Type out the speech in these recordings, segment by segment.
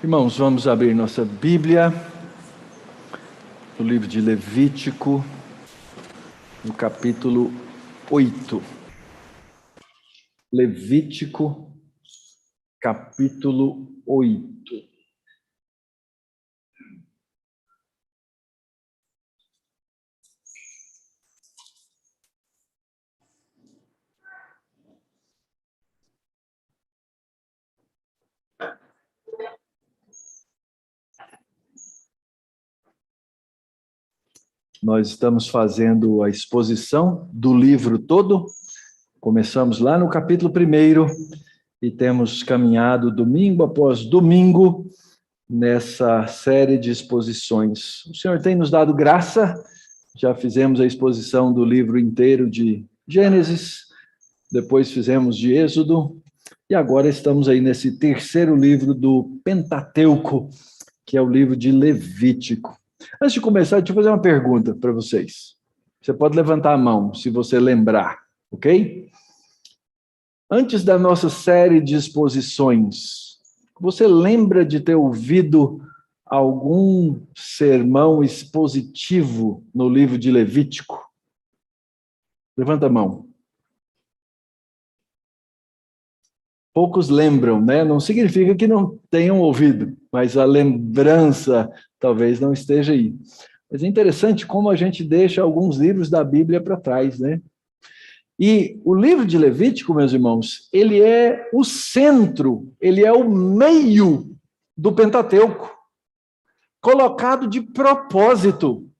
Irmãos, vamos abrir nossa Bíblia, no livro de Levítico, no capítulo 8. Levítico, capítulo 8. Nós estamos fazendo a exposição do livro todo. Começamos lá no capítulo 1 e temos caminhado domingo após domingo nessa série de exposições. O Senhor tem nos dado graça, já fizemos a exposição do livro inteiro de Gênesis, depois fizemos de Êxodo, e agora estamos aí nesse terceiro livro do Pentateuco, que é o livro de Levítico. Antes de começar, deixa eu fazer uma pergunta para vocês. Você pode levantar a mão, se você lembrar, ok? Antes da nossa série de exposições, você lembra de ter ouvido algum sermão expositivo no livro de Levítico? Levanta a mão. Poucos lembram, né? Não significa que não tenham ouvido, mas a lembrança talvez não esteja aí. Mas é interessante como a gente deixa alguns livros da Bíblia para trás, né? E o livro de Levítico, meus irmãos, ele é o centro, ele é o meio do Pentateuco, colocado de propósito.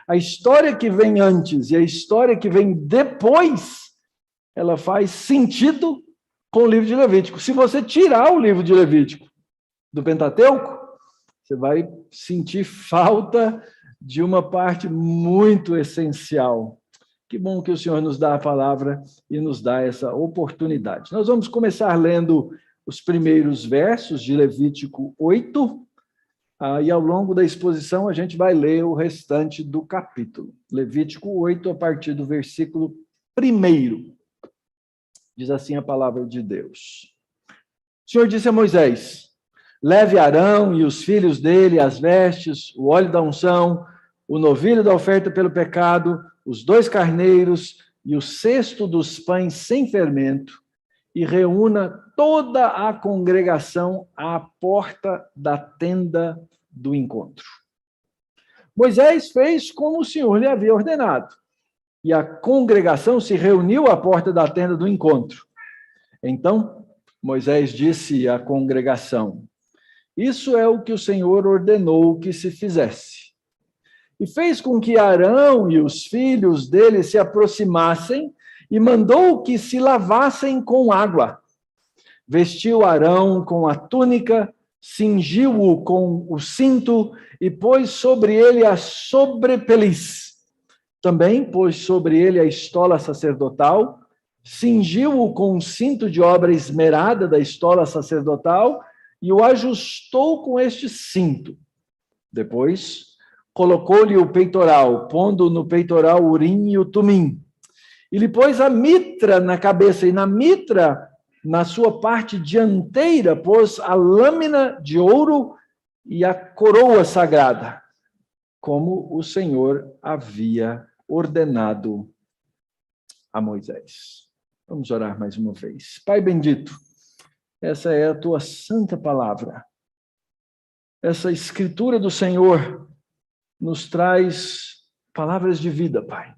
A história que vem antes e a história que vem depois, ela faz sentido com o livro de Levítico. Se você tirar o livro de Levítico do Pentateuco, você vai sentir falta de uma parte muito essencial. Que bom que o Senhor nos dá a palavra e nos dá essa oportunidade. Nós vamos começar lendo os primeiros versos de Levítico 8, e ao longo da exposição a gente vai ler o restante do capítulo. Levítico 8, a partir do versículo 1. Diz assim a palavra de Deus. O Senhor disse a Moisés: leve Arão e os filhos dele as vestes, o óleo da unção, o novilho da oferta pelo pecado, os 2 carneiros e o cesto dos pães sem fermento, e reúna toda a congregação à porta da tenda do encontro. Moisés fez como o Senhor lhe havia ordenado, e a congregação se reuniu à porta da tenda do encontro. Então, Moisés disse à congregação: isso é o que o Senhor ordenou que se fizesse. E fez com que Arão e os filhos dele se aproximassem e mandou que se lavassem com água. Vestiu Arão com a túnica, cingiu-o com o cinto e pôs sobre ele a sobrepeliz. Também pôs sobre ele a estola sacerdotal, cingiu-o com um cinto de obra esmerada da estola sacerdotal e o ajustou com este cinto. Depois, colocou-lhe o peitoral, pondo no peitoral o urim e o tumim. E lhe pôs a mitra na cabeça, e na mitra, na sua parte dianteira, pôs a lâmina de ouro e a coroa sagrada, como o Senhor havia ordenado a Moisés. Vamos orar mais uma vez. Pai bendito, essa é a tua santa palavra. Essa escritura do Senhor nos traz palavras de vida, Pai.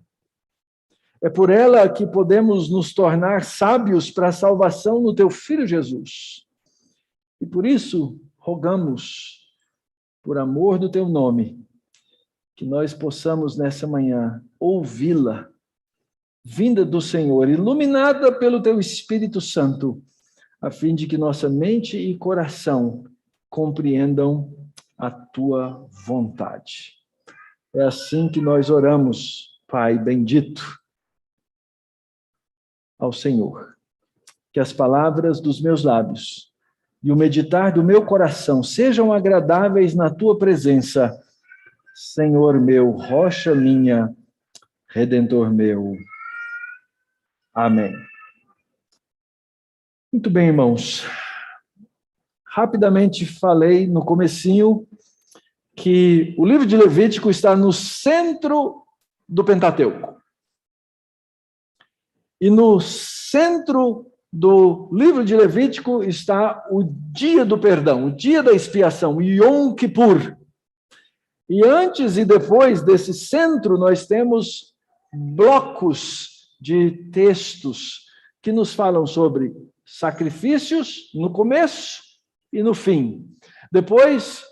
É por ela que podemos nos tornar sábios para a salvação no teu Filho Jesus. E por isso, rogamos, por amor do teu nome, que nós possamos nessa manhã ouvi-la, vinda do Senhor, iluminada pelo teu Espírito Santo, a fim de que nossa mente e coração compreendam a tua vontade. É assim que nós oramos, Pai bendito, ao Senhor. Que as palavras dos meus lábios e o meditar do meu coração sejam agradáveis na tua presença, Senhor meu, rocha minha, Redentor meu. Amém. Muito bem, irmãos. rapidamente falei no comecinho que o livro de Levítico está no centro do Pentateuco. E no centro do livro de Levítico está o dia do perdão, o dia da expiação, o Yom Kippur. E antes e depois desse centro, nós temos blocos de textos que nos falam sobre sacrifícios no começo e no fim. Depois,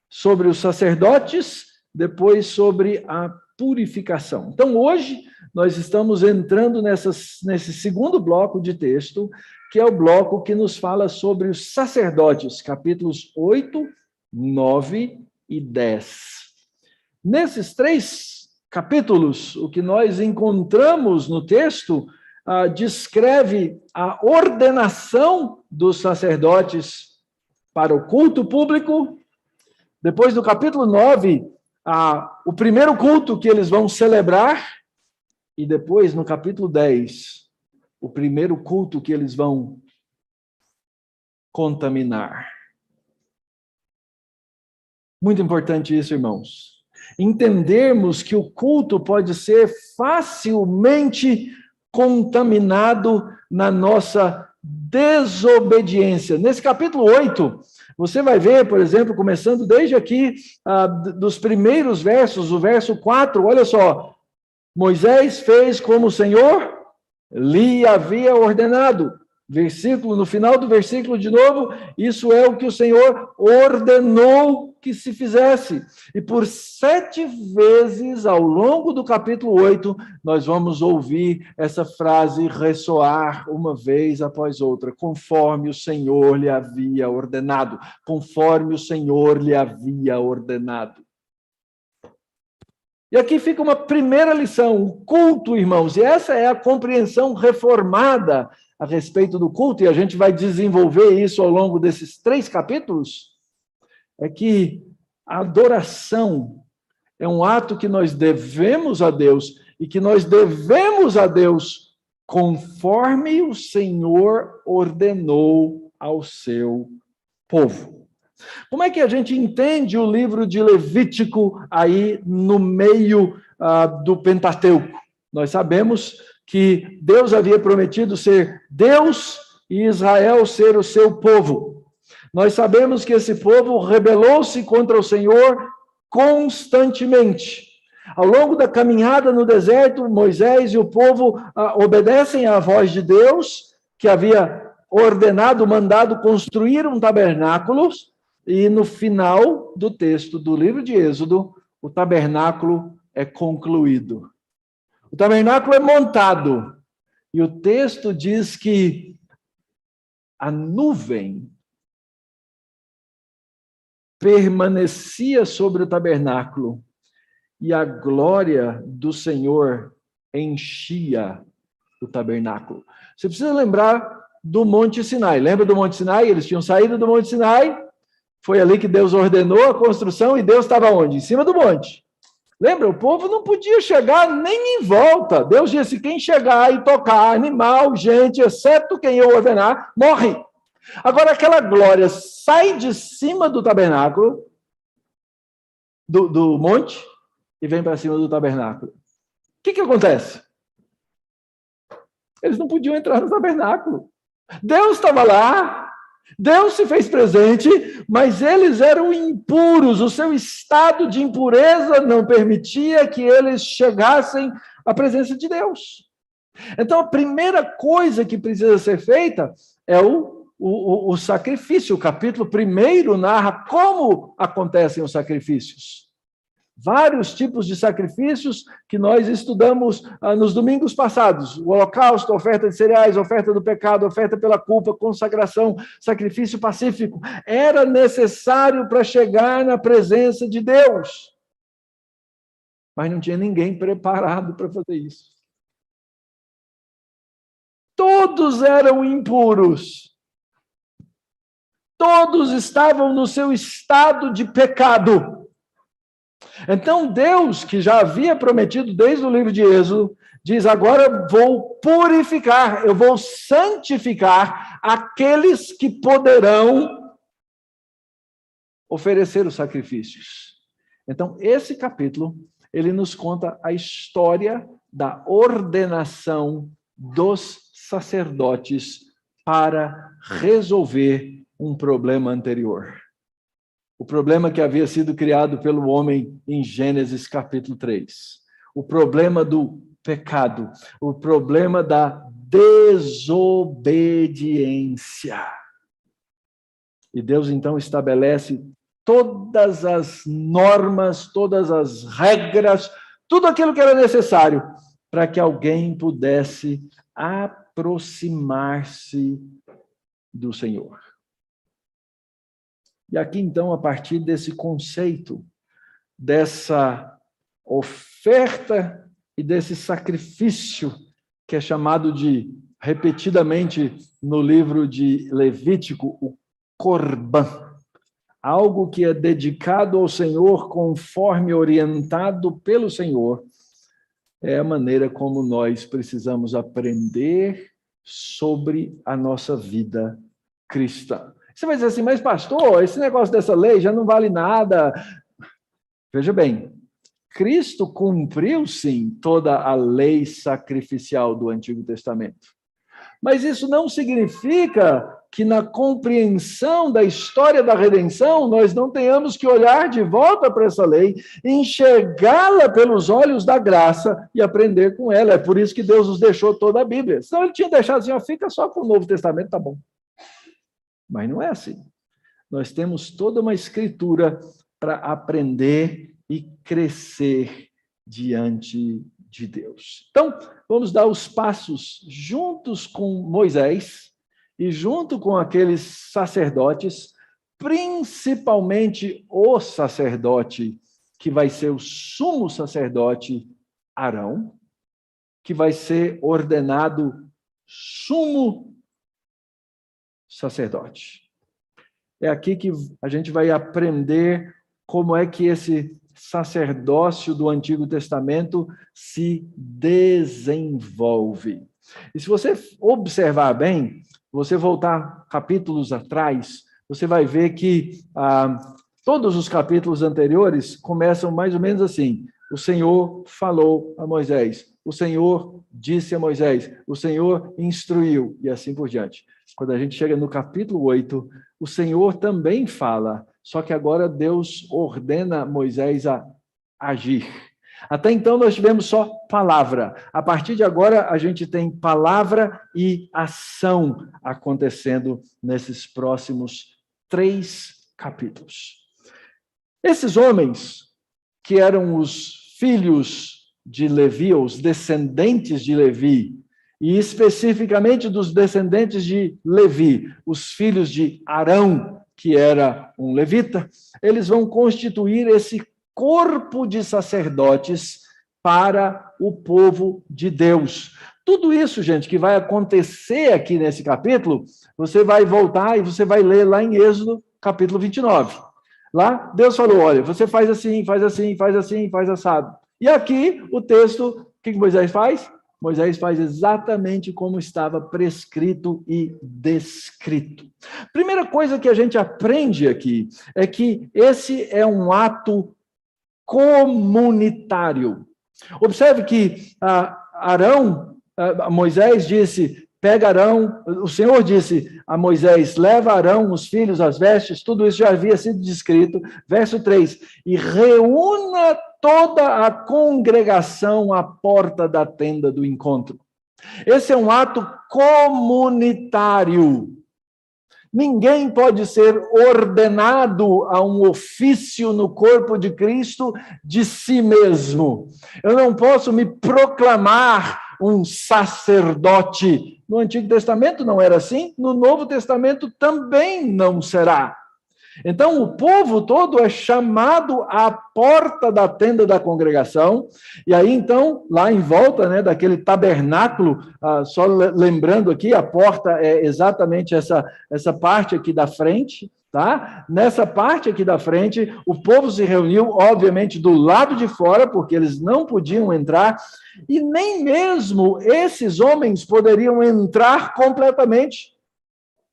sobre os sacerdotes, depois sobre a purificação. Então, hoje, nós estamos entrando nesse segundo bloco de texto, que é o bloco que nos fala sobre os sacerdotes, capítulos 8, 9 e 10. Nesses 3 capítulos, o que nós encontramos no texto descreve a ordenação dos sacerdotes para o culto público. Depois do capítulo 9, o primeiro culto que eles vão celebrar, e depois, no capítulo 10, o primeiro culto que eles vão contaminar. Muito importante isso, irmãos. Entendermos que o culto pode ser facilmente contaminado na nossa desobediência. Nesse capítulo 8, você vai ver, por exemplo, começando desde aqui, dos primeiros versos, o verso 4, olha só. Moisés fez como o Senhor lhe havia ordenado. No final do versículo, de novo, isso é o que o Senhor ordenou que se fizesse. E por 7 vezes, ao longo do capítulo 8, nós vamos ouvir essa frase ressoar uma vez após outra, conforme o Senhor lhe havia ordenado, conforme o Senhor lhe havia ordenado. E aqui fica uma primeira lição, o culto, irmãos, e essa é a compreensão reformada a respeito do culto, e a gente vai desenvolver isso ao longo desses 3 capítulos, é que a adoração é um ato que nós devemos a Deus, e que nós devemos a Deus conforme o Senhor ordenou ao seu povo. Como é que a gente entende o livro de Levítico aí no meio do Pentateuco? Nós sabemos que Deus havia prometido ser Deus e Israel ser o seu povo. Nós sabemos que esse povo rebelou-se contra o Senhor constantemente. Ao longo da caminhada no deserto, Moisés e o povo obedecem à voz de Deus, que havia ordenado, mandado construir um tabernáculo. E no final do texto do livro de Êxodo, o tabernáculo é concluído. O tabernáculo é montado. E o texto diz que a nuvem permanecia sobre o tabernáculo e a glória do Senhor enchia o tabernáculo. Você precisa lembrar do Monte Sinai. Lembra do Monte Sinai? Eles tinham saído do Monte Sinai. Foi ali que Deus ordenou a construção e Deus estava onde? Em cima do monte. Lembra? O povo não podia chegar nem em volta. Deus disse, quem chegar e tocar animal, gente, exceto quem eu ordenar, morre. Agora aquela glória sai de cima do tabernáculo, do monte, e vem para cima do tabernáculo. O que acontece? Eles não podiam entrar no tabernáculo. Deus estava lá, Deus se fez presente, mas eles eram impuros, o seu estado de impureza não permitia que eles chegassem à presença de Deus. Então, a primeira coisa que precisa ser feita é o sacrifício. O capítulo 1 narra como acontecem os sacrifícios. Vários tipos de sacrifícios que nós estudamos nos domingos passados. O holocausto, oferta de cereais, oferta do pecado, oferta pela culpa, consagração, sacrifício pacífico. Era necessário para chegar na presença de Deus. Mas não tinha ninguém preparado para fazer isso. Todos eram impuros. Todos estavam no seu estado de pecado. Então Deus, que já havia prometido desde o livro de Êxodo, diz, agora vou purificar, eu vou santificar aqueles que poderão oferecer os sacrifícios. Então, esse capítulo, ele nos conta a história da ordenação dos sacerdotes para resolver um problema anterior. O problema que havia sido criado pelo homem em Gênesis capítulo 3. O problema do pecado. O problema da desobediência. E Deus, então, estabelece todas as normas, todas as regras, tudo aquilo que era necessário para que alguém pudesse aproximar-se do Senhor. E aqui, então, a partir desse conceito, dessa oferta e desse sacrifício, que é chamado de, repetidamente no livro de Levítico, o Corban, algo que é dedicado ao Senhor conforme orientado pelo Senhor, é a maneira como nós precisamos aprender sobre a nossa vida cristã. Você vai dizer assim, mas pastor, esse negócio dessa lei já não vale nada. Veja bem, Cristo cumpriu, sim, toda a lei sacrificial do Antigo Testamento. Mas isso não significa que na compreensão da história da redenção, nós não tenhamos que olhar de volta para essa lei, enxergá-la pelos olhos da graça e aprender com ela. É por isso que Deus nos deixou toda a Bíblia. Senão ele tinha deixado assim, ó, fica só com o Novo Testamento, tá bom. Mas não é assim. Nós temos toda uma escritura para aprender e crescer diante de Deus. Então, vamos dar os passos juntos com Moisés e junto com aqueles sacerdotes, principalmente o sacerdote que vai ser o sumo sacerdote Arão, que vai ser ordenado sumo sacerdote. É aqui que a gente vai aprender como é que esse sacerdócio do Antigo Testamento se desenvolve. E se você observar bem, você voltar capítulos atrás, você vai ver que todos os capítulos anteriores começam mais ou menos assim. O Senhor falou a Moisés, o Senhor disse a Moisés, o Senhor instruiu, e assim por diante. Quando a gente chega no capítulo 8, o Senhor também fala, só que agora Deus ordena Moisés a agir. Até então nós tivemos só palavra. A partir de agora a gente tem palavra e ação acontecendo nesses próximos 3 capítulos. Esses homens, que eram os filhos de Levi, ou os descendentes de Levi, e especificamente dos descendentes de Levi, os filhos de Arão, que era um levita, eles vão constituir esse corpo de sacerdotes para o povo de Deus. Tudo isso, gente, que vai acontecer aqui nesse capítulo, você vai voltar e você vai ler lá em Êxodo, capítulo 29. Lá, Deus falou, olha, você faz assim, faz assim, faz assim, faz assado. E aqui, o texto, o que Moisés faz? Moisés faz exatamente como estava prescrito e descrito. Primeira coisa que a gente aprende aqui é que esse é um ato comunitário. Observe que Moisés disse, pega Arão, o Senhor disse a Moisés, leva Arão, os filhos, as vestes, tudo isso já havia sido descrito. Verso 3, e reúna toda a congregação à porta da tenda do encontro. Esse é um ato comunitário. Ninguém pode ser ordenado a um ofício no corpo de Cristo de si mesmo. Eu não posso me proclamar um sacerdote. No Antigo Testamento não era assim, no Novo Testamento também não será. Então, o povo todo é chamado à porta da tenda da congregação, e aí, então, lá em volta, né, daquele tabernáculo, só lembrando aqui, a porta é exatamente essa parte aqui da frente, tá? Nessa parte aqui da frente, o povo se reuniu, obviamente, do lado de fora, porque eles não podiam entrar, e nem mesmo esses homens poderiam entrar completamente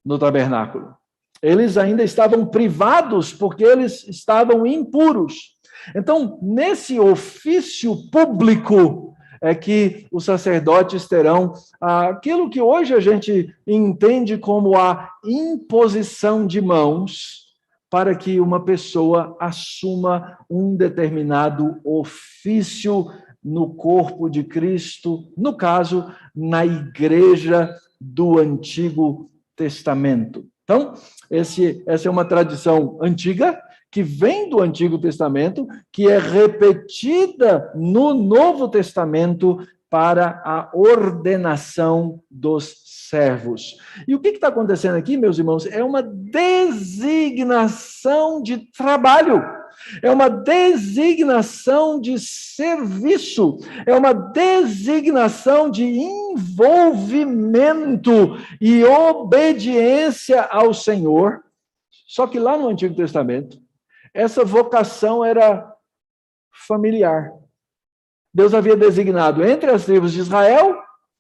no tabernáculo. Eles ainda estavam privados porque eles estavam impuros. Então, nesse ofício público, é que os sacerdotes terão aquilo que hoje a gente entende como a imposição de mãos, para que uma pessoa assuma um determinado ofício no corpo de Cristo, no caso, na igreja do Antigo Testamento. Então, essa é uma tradição antiga, que vem do Antigo Testamento, que é repetida no Novo Testamento para a ordenação dos servos. E o que está acontecendo aqui, meus irmãos? É uma designação de trabalho, é uma designação de serviço, é uma designação de envolvimento e obediência ao Senhor. Só que lá no Antigo Testamento, essa vocação era familiar. Deus havia designado entre as tribos de Israel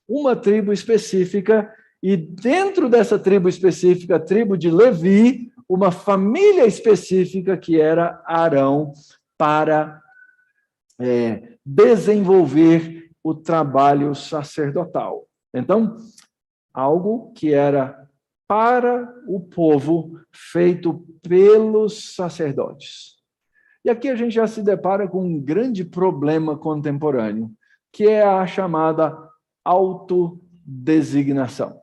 uma tribo específica, e dentro dessa tribo específica, a tribo de Levi, uma família específica que era Arão, para desenvolver o trabalho sacerdotal. Então, algo que era para o povo, feito pelos sacerdotes. E aqui a gente já se depara com um grande problema contemporâneo, que é a chamada autodesignação.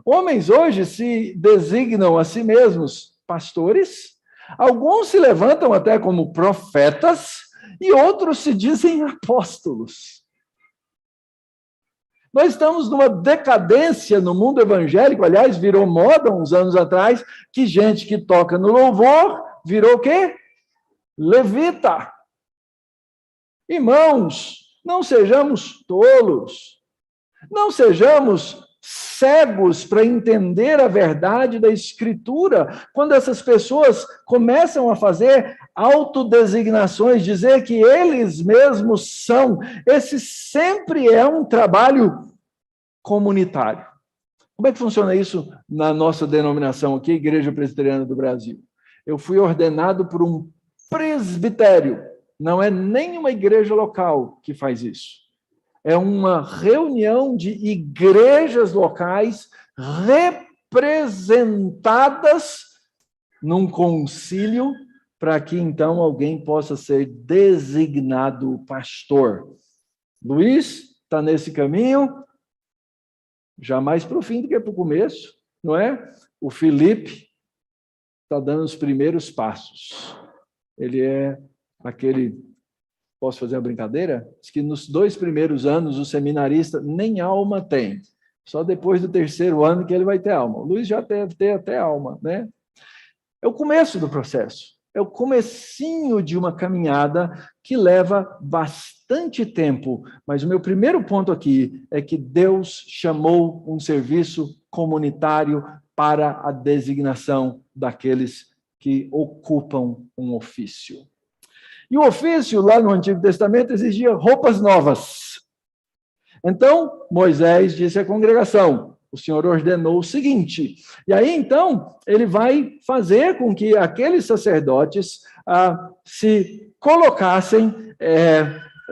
Homens hoje se designam a si mesmos pastores, alguns se levantam até como profetas, e outros se dizem apóstolos. Nós estamos numa decadência no mundo evangélico, aliás, virou moda uns anos atrás, que gente que toca no louvor virou o quê? Levita. Irmãos, não sejamos tolos, não sejamos cegos para entender a verdade da Escritura, quando essas pessoas começam a fazer autodesignações, dizer que eles mesmos são. Esse sempre é um trabalho comunitário. Como é que funciona isso na nossa denominação aqui, Igreja Presbiteriana do Brasil? Eu fui ordenado por um presbitério, não é nenhuma igreja local que faz isso. É uma reunião de igrejas locais representadas num concílio, para que então alguém possa ser designado pastor. Luiz está nesse caminho, já mais para o fim do que para o começo, não é? O Felipe está dando os primeiros passos. Ele é aquele... Posso fazer uma brincadeira? Diz que nos 2 primeiros anos o seminarista nem alma tem. Só depois do 3º ano que ele vai ter alma. O Luiz já deve ter até alma, né? É o começo do processo. É o comecinho de uma caminhada que leva bastante tempo. Mas o meu primeiro ponto aqui é que Deus chamou um serviço comunitário para a designação daqueles que ocupam um ofício. E o ofício, lá no Antigo Testamento, exigia roupas novas. Então, Moisés disse à congregação, o Senhor ordenou o seguinte, e aí, então, ele vai fazer com que aqueles sacerdotes se colocassem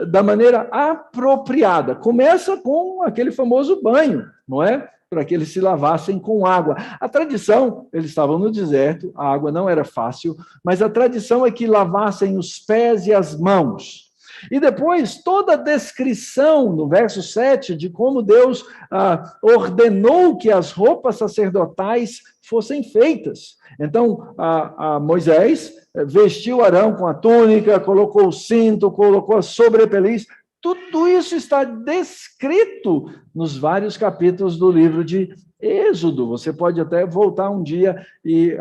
da maneira apropriada. Começa com aquele famoso banho, não é? Para que eles se lavassem com água. A tradição, eles estavam no deserto, a água não era fácil, mas a tradição é que lavassem os pés e as mãos. E depois, toda a descrição, no verso 7, de como Deus ordenou que as roupas sacerdotais fossem feitas. Então, Moisés vestiu Arão com a túnica, colocou o cinto, colocou a sobrepeliz. Tudo isso está descrito nos vários capítulos do livro de Êxodo. Você pode até voltar um dia e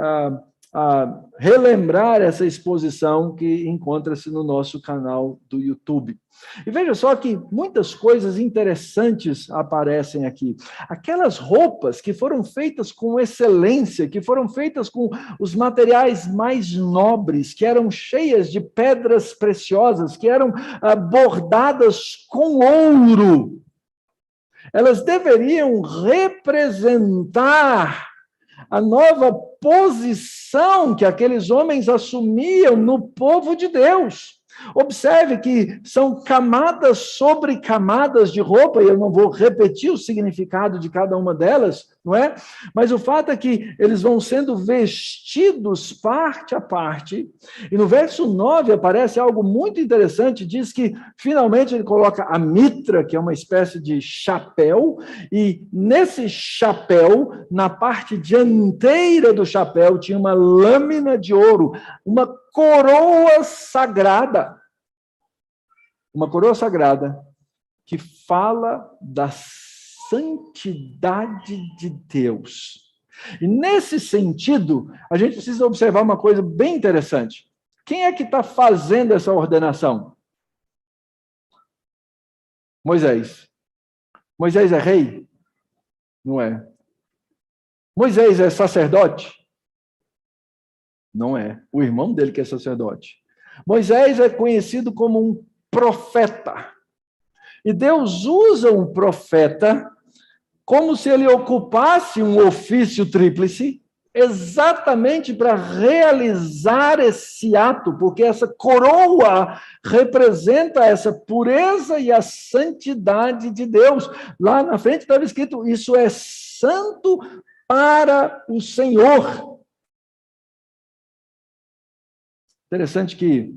relembrar essa exposição que encontra-se no nosso canal do YouTube. E veja só que muitas coisas interessantes aparecem aqui. Aquelas roupas que foram feitas com excelência, que foram feitas com os materiais mais nobres, que eram cheias de pedras preciosas, que eram bordadas com ouro, elas deveriam representar a nova posição que aqueles homens assumiam no povo de Deus. Observe que são camadas sobre camadas de roupa, e eu não vou repetir o significado de cada uma delas, não é? Mas o fato é que eles vão sendo vestidos parte a parte, e no verso 9 aparece algo muito interessante, diz que finalmente ele coloca a mitra, que é uma espécie de chapéu, e nesse chapéu, na parte dianteira do chapéu, tinha uma lâmina de ouro, uma coroa sagrada. Uma coroa sagrada que fala da santidade de Deus. E nesse sentido, a gente precisa observar uma coisa bem interessante. Quem é que está fazendo essa ordenação? Moisés. Moisés é rei? Não é. Moisés é sacerdote? Não é. O irmão dele que é sacerdote. Moisés é conhecido como um profeta. E Deus usa um profeta como se ele ocupasse um ofício tríplice, exatamente para realizar esse ato, porque essa coroa representa essa pureza e a santidade de Deus. Lá na frente estava escrito: isso é santo para o Senhor. Interessante que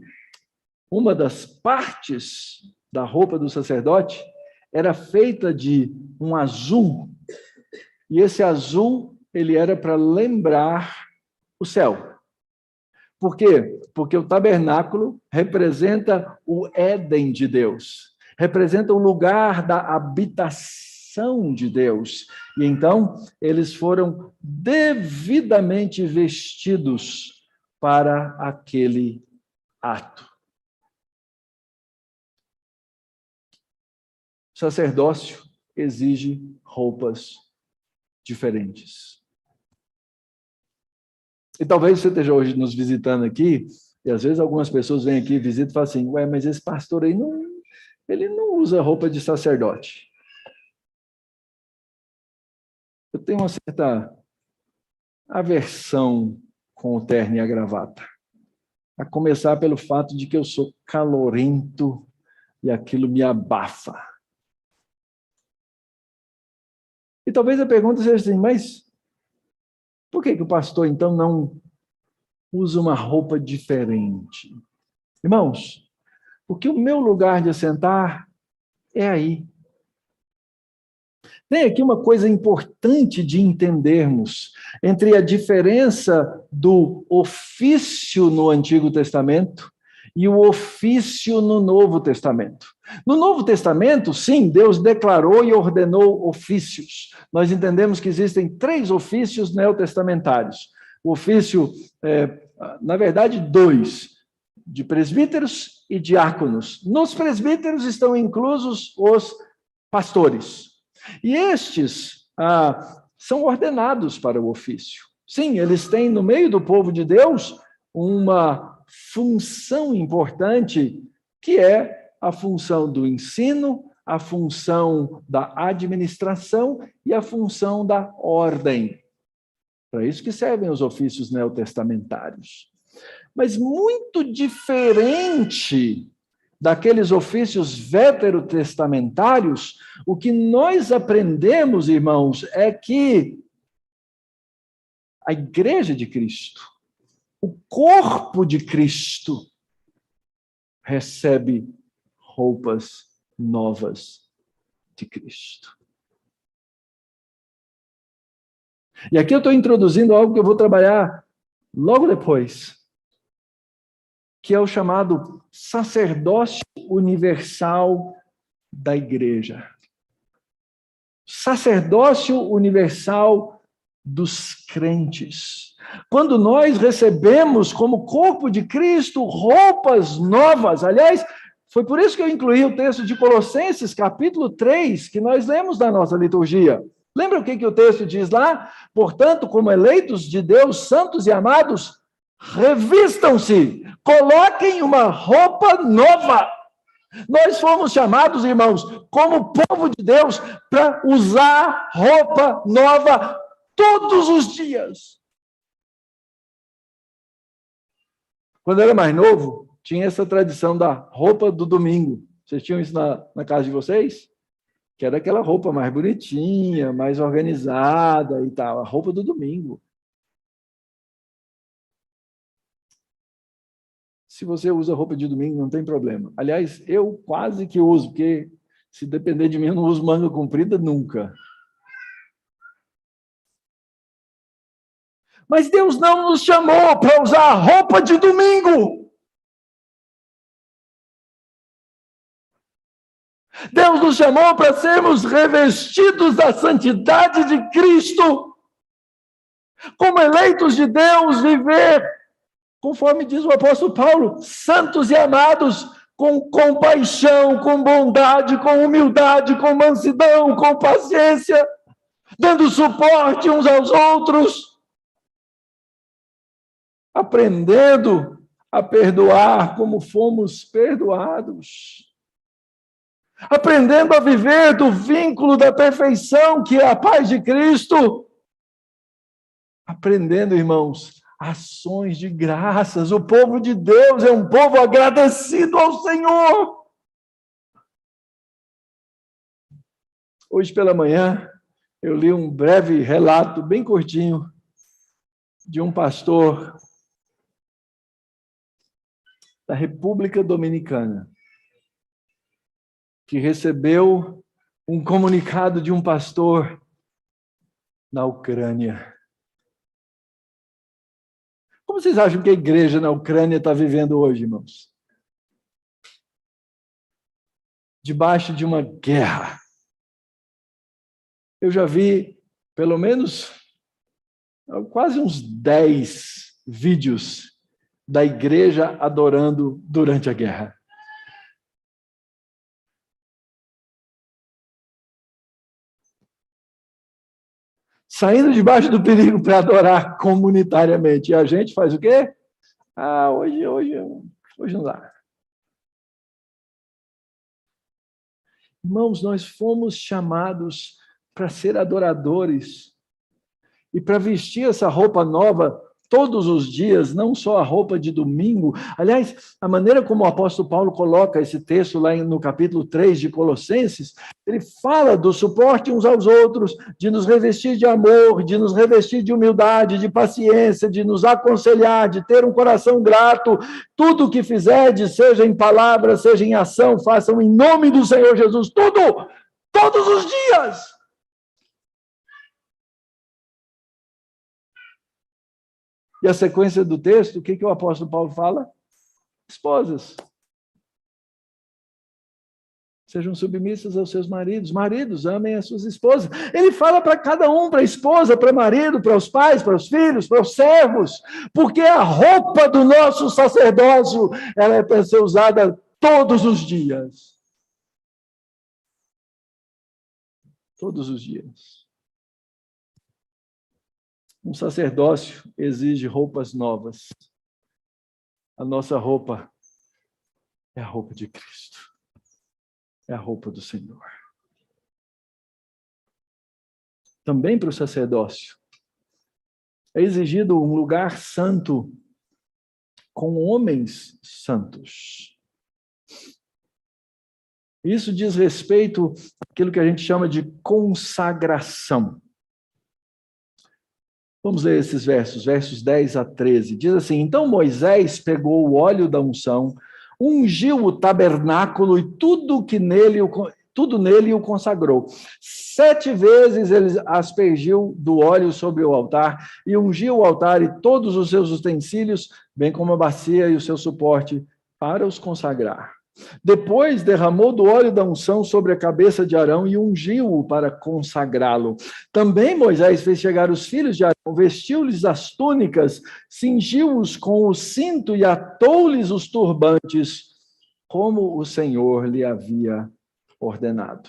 uma das partes da roupa do sacerdote era feita de um azul, e esse azul ele era para lembrar o céu. Por quê? Porque o tabernáculo representa o Éden de Deus, representa o lugar da habitação de Deus, e então eles foram devidamente vestidos para aquele ato. O sacerdócio exige roupas diferentes. E talvez você esteja hoje nos visitando aqui, e às vezes algumas pessoas vêm aqui, visitam e falam assim: ué, mas esse pastor aí ele não usa roupa de sacerdote. Eu tenho uma certa aversão com o terno e a gravata. A começar pelo fato de que eu sou calorento e aquilo me abafa. E talvez a pergunta seja assim: mas por que o pastor, então, não usa uma roupa diferente? Irmãos, porque o meu lugar de assentar é aí. Tem aqui uma coisa importante de entendermos entre a diferença do ofício no Antigo Testamento e o ofício no Novo Testamento. No Novo Testamento, sim, Deus declarou e ordenou ofícios. Nós entendemos que existem 3 ofícios neotestamentários. O ofício, na verdade, 2, de presbíteros e diáconos. Nos presbíteros estão inclusos os pastores. E estes são ordenados para o ofício. Sim, eles têm no meio do povo de Deus uma função importante, que é a função do ensino, a função da administração e a função da ordem. Para isso que servem os ofícios neotestamentários. Mas muito diferente daqueles ofícios veterotestamentários, o que nós aprendemos, irmãos, é que a Igreja de Cristo, o corpo de Cristo, recebe roupas novas de Cristo. E aqui eu estou introduzindo algo que eu vou trabalhar logo depois, que é o chamado sacerdócio universal da Igreja. Sacerdócio universal dos crentes. Quando nós recebemos como corpo de Cristo roupas novas, aliás, foi por isso que eu incluí o texto de Colossenses, capítulo 3, que nós lemos na nossa liturgia. Lembra o que o texto diz lá? Portanto, como eleitos de Deus, santos e amados, revistam-se, coloquem uma roupa nova. Nós fomos chamados, irmãos, como povo de Deus, para usar roupa nova todos os dias. Quando eu era mais novo, tinha essa tradição da roupa do domingo. Vocês tinham isso na casa de vocês? Que era aquela roupa mais bonitinha, mais organizada e tal, a roupa do domingo. Se você usa roupa de domingo, não tem problema. Aliás, eu quase que uso, porque se depender de mim, eu não uso manga comprida nunca. Mas Deus não nos chamou para usar roupa de domingo. Deus nos chamou para sermos revestidos da santidade de Cristo. Como eleitos de Deus, viver, conforme diz o apóstolo Paulo, santos e amados, com compaixão, com bondade, com humildade, com mansidão, com paciência, dando suporte uns aos outros, aprendendo a perdoar como fomos perdoados, aprendendo a viver do vínculo da perfeição, que é a paz de Cristo, aprendendo, irmãos, ações de graças. O povo de Deus é um povo agradecido ao Senhor. Hoje pela manhã, eu li um breve relato, bem curtinho, de um pastor da República Dominicana, que recebeu um comunicado de um pastor na Ucrânia. Como vocês acham que a igreja na Ucrânia está vivendo hoje, irmãos? Debaixo de uma guerra. Eu já vi, pelo menos, quase uns 10 vídeos da igreja adorando durante a guerra. Saindo debaixo do perigo para adorar comunitariamente. E a gente faz o quê? Hoje não dá. Irmãos, nós fomos chamados para ser adoradores e para vestir essa roupa nova todos os dias, não só a roupa de domingo. Aliás, a maneira como o apóstolo Paulo coloca esse texto lá no capítulo 3 de Colossenses, ele fala do suporte uns aos outros, de nos revestir de amor, de nos revestir de humildade, de paciência, de nos aconselhar, de ter um coração grato. Tudo o que fizerdes, seja em palavra, seja em ação, façam em nome do Senhor Jesus. Tudo! Todos os dias! E a sequência do texto, o que o apóstolo Paulo fala? Esposas. Sejam submissas aos seus maridos. Maridos, amem as suas esposas. Ele fala para cada um, para a esposa, para o marido, para os pais, para os filhos, para os servos, porque a roupa do nosso sacerdócio, ela é para ser usada todos os dias. Todos os dias. Um sacerdócio exige roupas novas. A nossa roupa é a roupa de Cristo. É a roupa do Senhor. Também para o sacerdócio é exigido um lugar santo com homens santos. Isso diz respeito àquilo que a gente chama de consagração. Vamos ler esses versos 10 a 13. Diz assim: então Moisés pegou o óleo da unção, ungiu o tabernáculo e tudo nele o consagrou. 7 vezes ele aspergiu do óleo sobre o altar e ungiu o altar e todos os seus utensílios, bem como a bacia e o seu suporte, para os consagrar. Depois derramou do óleo da unção sobre a cabeça de Arão e ungiu-o para consagrá-lo. Também Moisés fez chegar os filhos de Arão, vestiu-lhes as túnicas, cingiu-os com o cinto e atou-lhes os turbantes, como o Senhor lhe havia ordenado.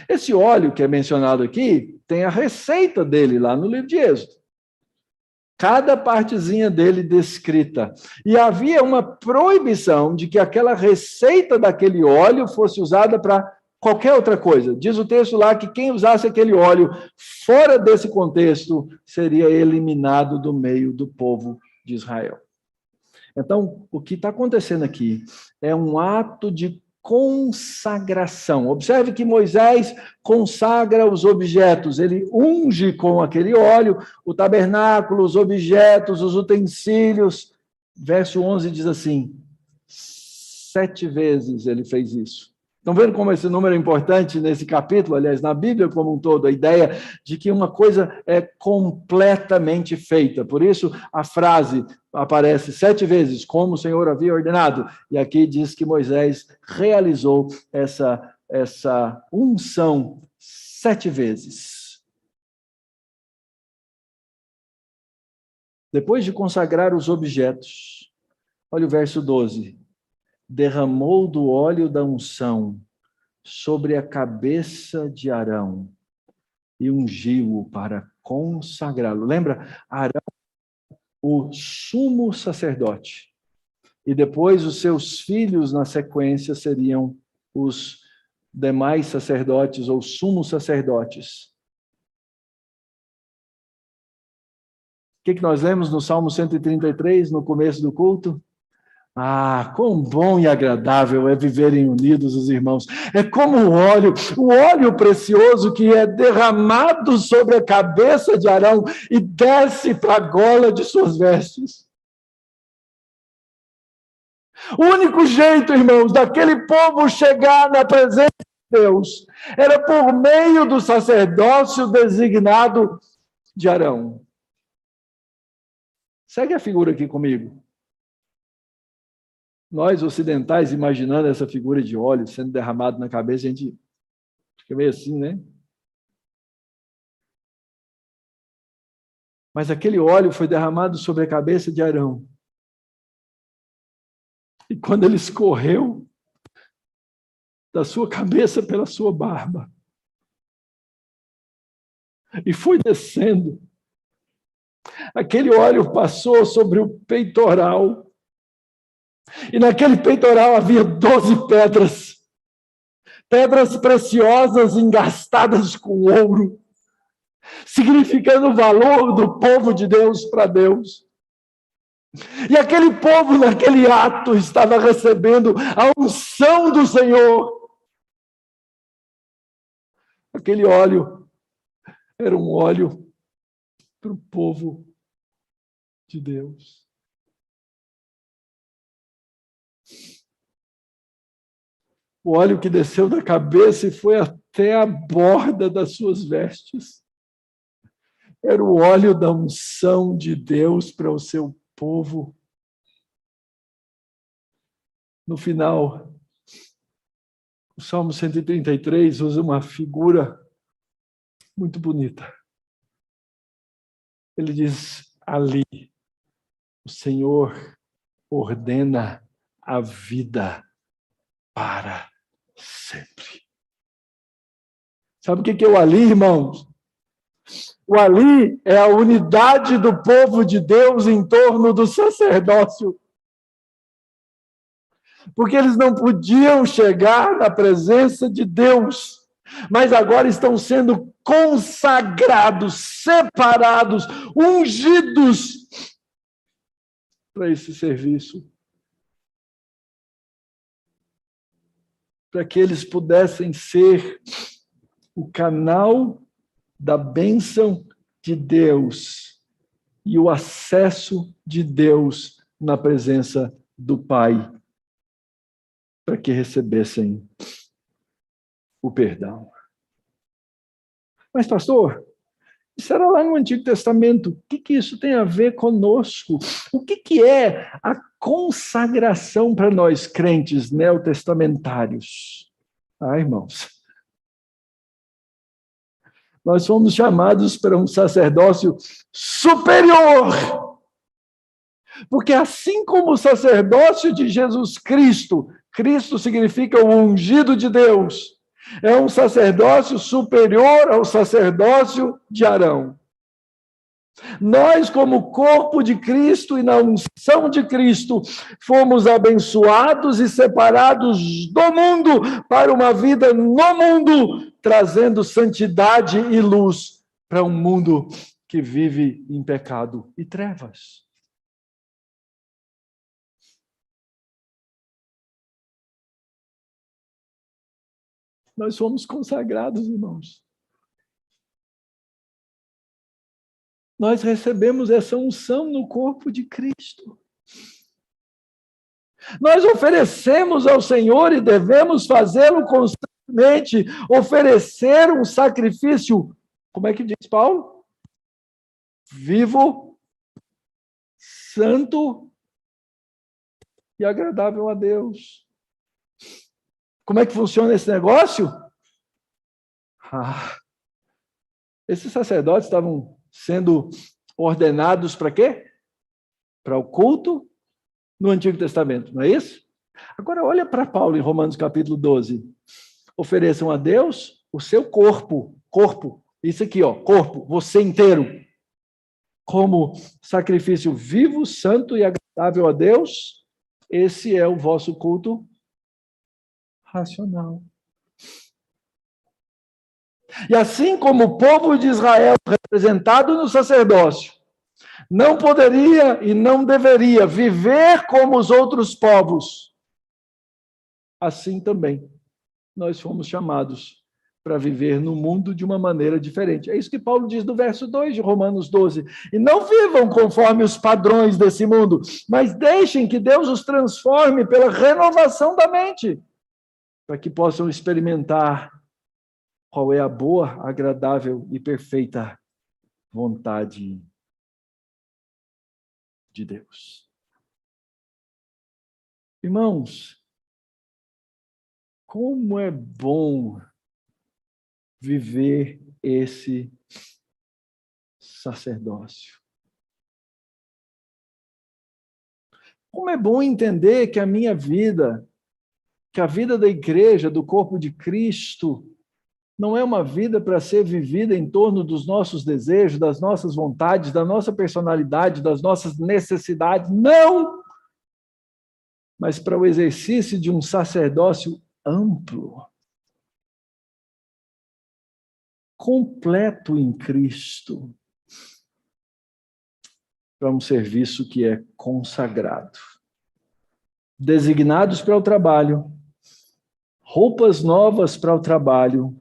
Esse óleo que é mencionado aqui, tem a receita dele lá no livro de Êxodo. Cada partezinha dele descrita. E havia uma proibição de que aquela receita daquele óleo fosse usada para qualquer outra coisa. Diz o texto lá que quem usasse aquele óleo fora desse contexto seria eliminado do meio do povo de Israel. Então, o que está acontecendo aqui é um ato de consagração. Observe que Moisés consagra os objetos, ele unge com aquele óleo o tabernáculo, os objetos, os utensílios. Verso 11 diz assim: 7 vezes ele fez isso. Estão vendo como esse número é importante nesse capítulo, aliás, na Bíblia como um todo, a ideia de que uma coisa é completamente feita. Por isso, a frase aparece 7 vezes, como o Senhor havia ordenado. E aqui diz que Moisés realizou essa unção 7 vezes. Depois de consagrar os objetos, olha o verso 12. Derramou do óleo da unção sobre a cabeça de Arão e ungiu-o para consagrá-lo. Lembra? Arão, o sumo sacerdote. E depois os seus filhos, na sequência, seriam os demais sacerdotes ou sumos sacerdotes. O que nós lemos no Salmo 133, no começo do culto? Ah, quão bom e agradável é viverem unidos os irmãos. É como o óleo precioso que é derramado sobre a cabeça de Arão e desce para a gola de suas vestes. O único jeito, irmãos, daquele povo chegar na presença de Deus era por meio do sacerdócio designado de Arão. Segue a figura aqui comigo. Nós, ocidentais, imaginando essa figura de óleo sendo derramado na cabeça, a gente fica meio assim, né? Mas aquele óleo foi derramado sobre a cabeça de Arão. E quando ele escorreu da sua cabeça pela sua barba, e foi descendo, aquele óleo passou sobre o peitoral, e naquele peitoral havia 12 pedras, pedras preciosas engastadas com ouro, significando o valor do povo de Deus para Deus. E aquele povo, naquele ato, estava recebendo a unção do Senhor. Aquele óleo era um óleo para o povo de Deus. O óleo que desceu da cabeça e foi até a borda das suas vestes. Era o óleo da unção de Deus para o seu povo. No final, o Salmo 133 usa uma figura muito bonita. Ele diz: ali, o Senhor ordena a vida para sempre. Sabe o que é o ali, irmãos? O ali é a unidade do povo de Deus em torno do sacerdócio. Porque eles não podiam chegar na presença de Deus, mas agora estão sendo consagrados, separados, ungidos para esse serviço. Para que eles pudessem ser o canal da bênção de Deus e o acesso de Deus na presença do Pai, para que recebessem o perdão. Mas, pastor, isso era lá no Antigo Testamento. O que isso tem a ver conosco? O que é a consagração para nós, crentes neotestamentários? Irmãos, nós fomos chamados para um sacerdócio superior. Porque assim como o sacerdócio de Jesus Cristo, Cristo significa o ungido de Deus, é um sacerdócio superior ao sacerdócio de Arão. Nós, como corpo de Cristo e na unção de Cristo, fomos abençoados e separados do mundo para uma vida no mundo, trazendo santidade e luz para um mundo que vive em pecado e trevas. Nós fomos consagrados, irmãos. Nós recebemos essa unção no corpo de Cristo. Nós oferecemos ao Senhor e devemos fazê-lo constantemente, oferecer um sacrifício, como é que diz Paulo? Vivo, santo e agradável a Deus. Como é que funciona esse negócio? Esses sacerdotes estavam sendo ordenados para quê? Para o culto no Antigo Testamento, não é isso? Agora olha para Paulo em Romanos capítulo 12. Ofereçam a Deus o seu corpo, isso aqui, ó, corpo, você inteiro, como sacrifício vivo, santo e agradável a Deus. Esse é o vosso culto racional. E assim como o povo de Israel, representado no sacerdócio, não poderia e não deveria viver como os outros povos, assim também nós fomos chamados para viver no mundo de uma maneira diferente. É isso que Paulo diz no verso 2 de Romanos 12. E não vivam conforme os padrões desse mundo, mas deixem que Deus os transforme pela renovação da mente, para que possam experimentar qual é a boa, agradável e perfeita vontade de Deus. Irmãos, como é bom viver esse sacerdócio. Como é bom entender que a minha vida, que a vida da igreja, do corpo de Cristo, não é uma vida para ser vivida em torno dos nossos desejos, das nossas vontades, da nossa personalidade, das nossas necessidades. Não! Mas para o exercício de um sacerdócio amplo, completo em Cristo, para um serviço que é consagrado. Designados para o trabalho, roupas novas para o trabalho,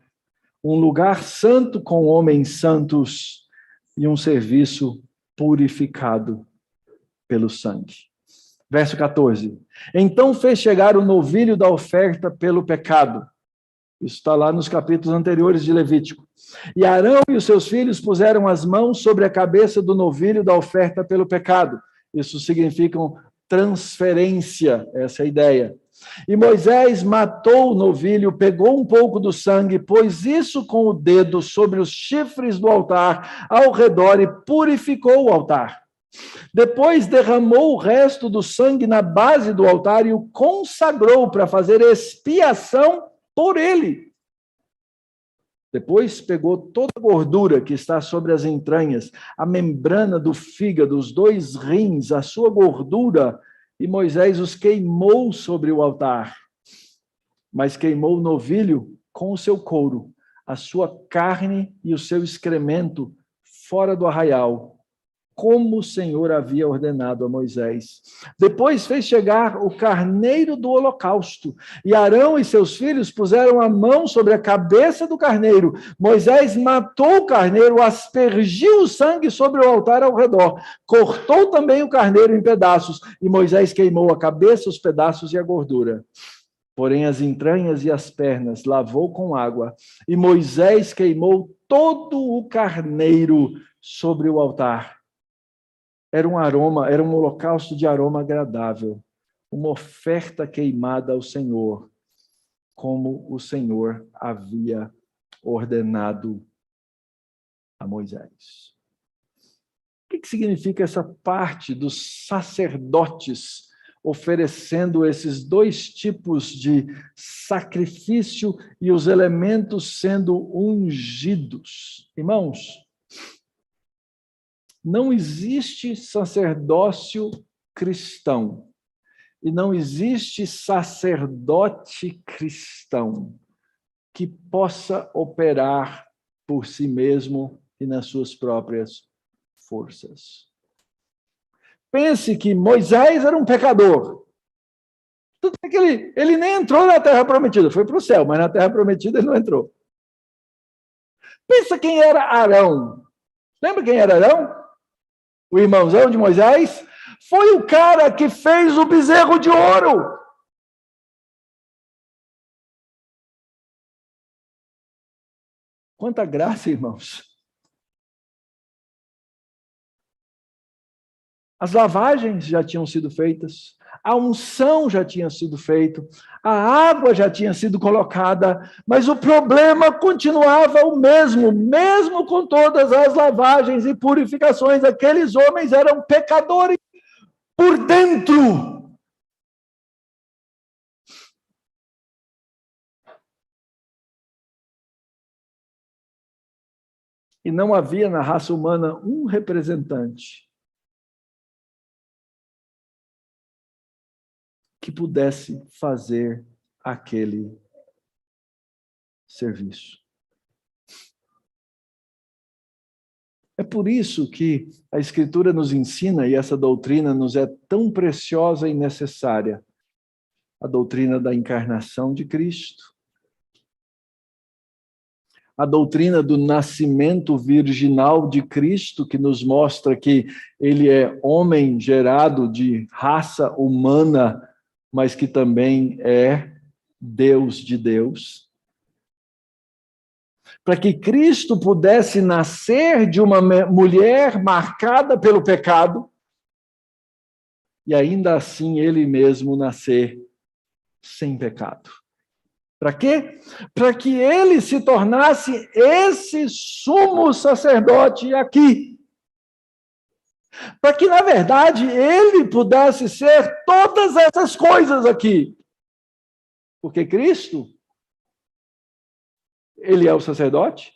um lugar santo com homens santos e um serviço purificado pelo sangue. Verso 14. Então fez chegar o novilho da oferta pelo pecado. Isso está lá nos capítulos anteriores de Levítico. E Arão e os seus filhos puseram as mãos sobre a cabeça do novilho da oferta pelo pecado. Isso significa transferência, essa é a ideia. E Moisés matou o novilho, pegou um pouco do sangue, pôs isso com o dedo sobre os chifres do altar ao redor e purificou o altar. Depois derramou o resto do sangue na base do altar e o consagrou para fazer expiação por ele. Depois pegou toda a gordura que está sobre as entranhas, a membrana do fígado, os 2 rins, a sua gordura, e Moisés os queimou sobre o altar. Mas queimou o novilho com o seu couro, a sua carne e o seu excremento fora do arraial, como o Senhor havia ordenado a Moisés. Depois fez chegar o carneiro do holocausto, e Arão e seus filhos puseram a mão sobre a cabeça do carneiro. Moisés matou o carneiro, aspergiu o sangue sobre o altar ao redor, cortou também o carneiro em pedaços, e Moisés queimou a cabeça, os pedaços e a gordura. Porém, as entranhas e as pernas lavou com água, e Moisés queimou todo o carneiro sobre o altar. Era um aroma, era um holocausto de aroma agradável, uma oferta queimada ao Senhor, como o Senhor havia ordenado a Moisés. O que significa essa parte dos sacerdotes oferecendo esses 2 tipos de sacrifício e os elementos sendo ungidos? Irmãos, Não existe sacerdócio cristão e não existe sacerdote cristão que possa operar por si mesmo e nas suas próprias forças. Pense que Moisés era um pecador. Tudo bem que ele nem entrou na Terra Prometida, foi para o céu, mas na Terra Prometida ele não entrou. Pensa quem era Arão. Lembra quem era Arão? O irmãozão de Moisés? Foi o cara que fez o bezerro de ouro. Quanta graça, irmãos. As lavagens já tinham sido feitas, a unção já tinha sido feita, a água já tinha sido colocada, mas o problema continuava o mesmo, mesmo com todas as lavagens e purificações, aqueles homens eram pecadores por dentro. E não havia na raça humana um representante que pudesse fazer aquele serviço. É por isso que a Escritura nos ensina, e essa doutrina nos é tão preciosa e necessária, a doutrina da encarnação de Cristo, a doutrina do nascimento virginal de Cristo, que nos mostra que ele é homem gerado de raça humana, mas que também é Deus de Deus. Para que Cristo pudesse nascer de uma mulher marcada pelo pecado, e ainda assim ele mesmo nascer sem pecado. Para quê? Para que ele se tornasse esse sumo sacerdote aqui. Para que, na verdade, ele pudesse ser todas essas coisas aqui. Porque Cristo, ele é o sacerdote,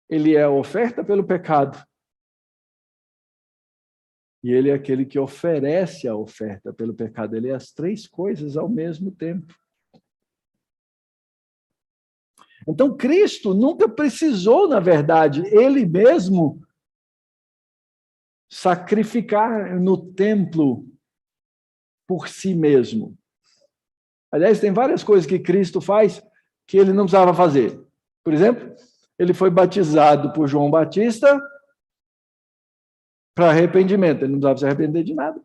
ele é a oferta pelo pecado, e ele é aquele que oferece a oferta pelo pecado. Ele é as três coisas ao mesmo tempo. Então, Cristo nunca precisou, na verdade, ele mesmo sacrificar no templo por si mesmo. Aliás, tem várias coisas que Cristo faz que ele não precisava fazer. Por exemplo, ele foi batizado por João Batista para arrependimento. Ele não precisava se arrepender de nada.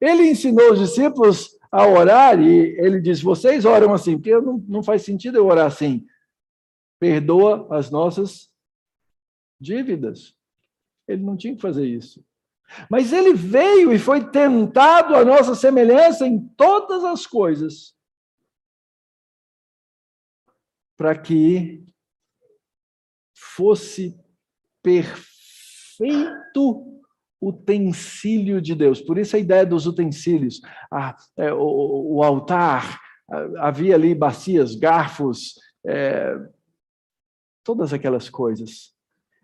Ele ensinou os discípulos a orar e ele disse, vocês oram assim, porque não faz sentido eu orar assim. Perdoa as nossas dívidas. Ele não tinha que fazer isso. Mas ele veio e foi tentado à nossa semelhança em todas as coisas, para que fosse perfeito utensílio de Deus. Por isso a ideia dos utensílios. O altar, havia ali bacias, garfos, todas aquelas coisas.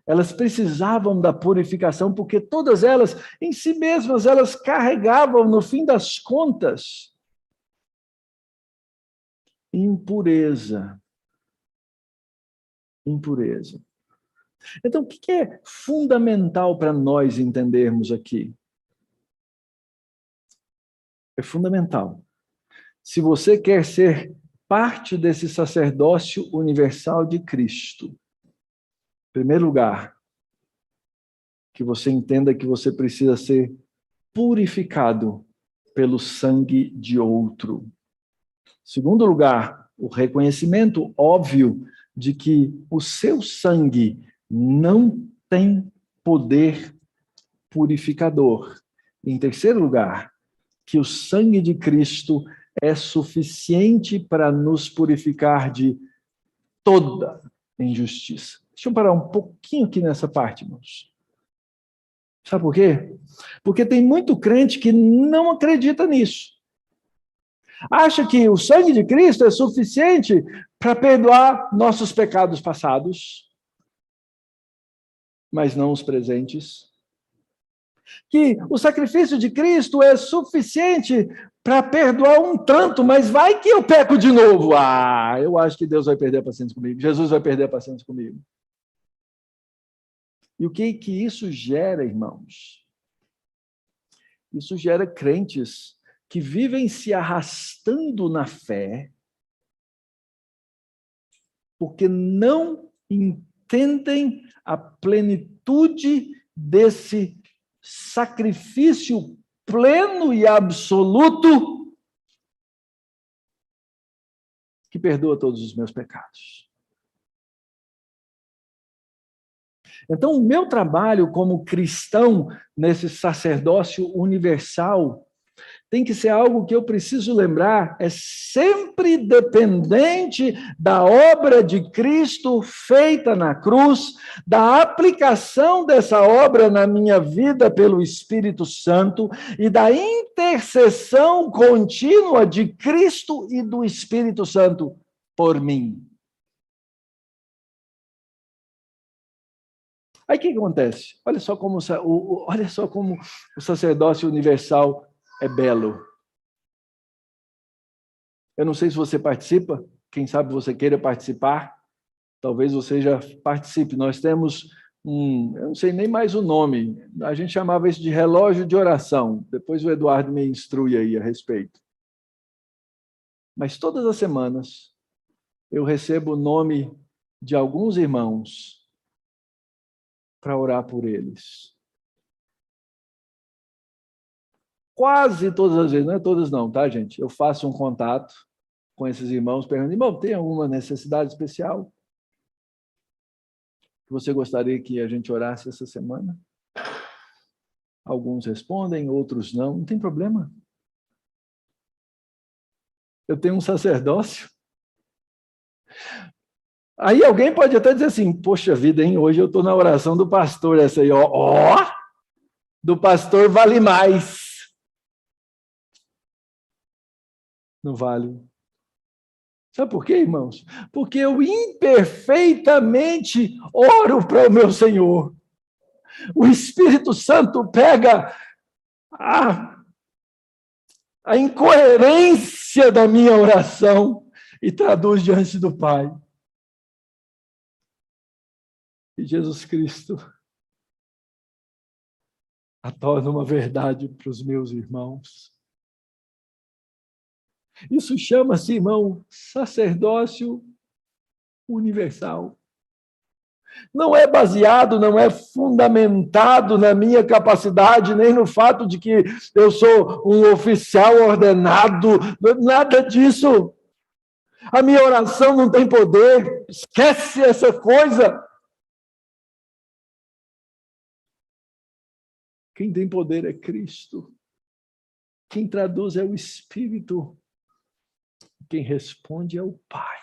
Elas precisavam da purificação, porque todas elas, em si mesmas, elas carregavam, no fim das contas, impureza. Impureza. Então, o que é fundamental para nós entendermos aqui? É fundamental. Se você quer ser parte desse sacerdócio universal de Cristo, em primeiro lugar, que você entenda que você precisa ser purificado pelo sangue de outro. Em segundo lugar, o reconhecimento óbvio de que o seu sangue não tem poder purificador. Em terceiro lugar, que o sangue de Cristo é suficiente para nos purificar de toda injustiça. Deixa eu parar um pouquinho aqui nessa parte, irmãos. Sabe por quê? Porque tem muito crente que não acredita nisso. Acha que o sangue de Cristo é suficiente para perdoar nossos pecados passados. mas não os presentes. Que o sacrifício de Cristo é suficiente para perdoar um tanto, mas vai que eu peco de novo. Eu acho que Deus vai perder a paciência comigo, Jesus vai perder a paciência comigo. E o que isso gera, irmãos? Isso gera crentes que vivem se arrastando na fé, porque não entendem a plenitude desse sacrifício pleno e absoluto que perdoa todos os meus pecados. Então, o meu trabalho como cristão nesse sacerdócio universal tem que ser algo que eu preciso lembrar, é sempre dependente da obra de Cristo feita na cruz, da aplicação dessa obra na minha vida pelo Espírito Santo e da intercessão contínua de Cristo e do Espírito Santo por mim. Aí o que acontece? Olha só como o sacerdócio universal é belo. Eu não sei se você participa, quem sabe você queira participar, talvez você já participe. Nós temos eu não sei nem mais o nome, a gente chamava isso de relógio de oração, depois o Eduardo me instrui aí a respeito. Mas todas as semanas eu recebo o nome de alguns irmãos para orar por eles. Quase todas as vezes, não é todas não, tá, gente? Eu faço um contato com esses irmãos, perguntando, irmão, tem alguma necessidade especial que você gostaria que a gente orasse essa semana? Alguns respondem, outros não tem problema. Eu tenho um sacerdócio. Aí alguém pode até dizer assim, poxa vida, hein? Hoje eu estou na oração do pastor, essa aí, do pastor vale mais. Não vale. Sabe por quê, irmãos? Porque eu imperfeitamente oro para o meu Senhor. O Espírito Santo pega a incoerência da minha oração e traduz diante do Pai. E Jesus Cristo a torna uma verdade para os meus irmãos. Isso chama-se, irmão, sacerdócio universal. Não é baseado, não é fundamentado na minha capacidade, nem no fato de que eu sou um oficial ordenado, nada disso. A minha oração não tem poder, esquece essa coisa. Quem tem poder é Cristo. Quem traduz é o Espírito. Quem responde é o Pai.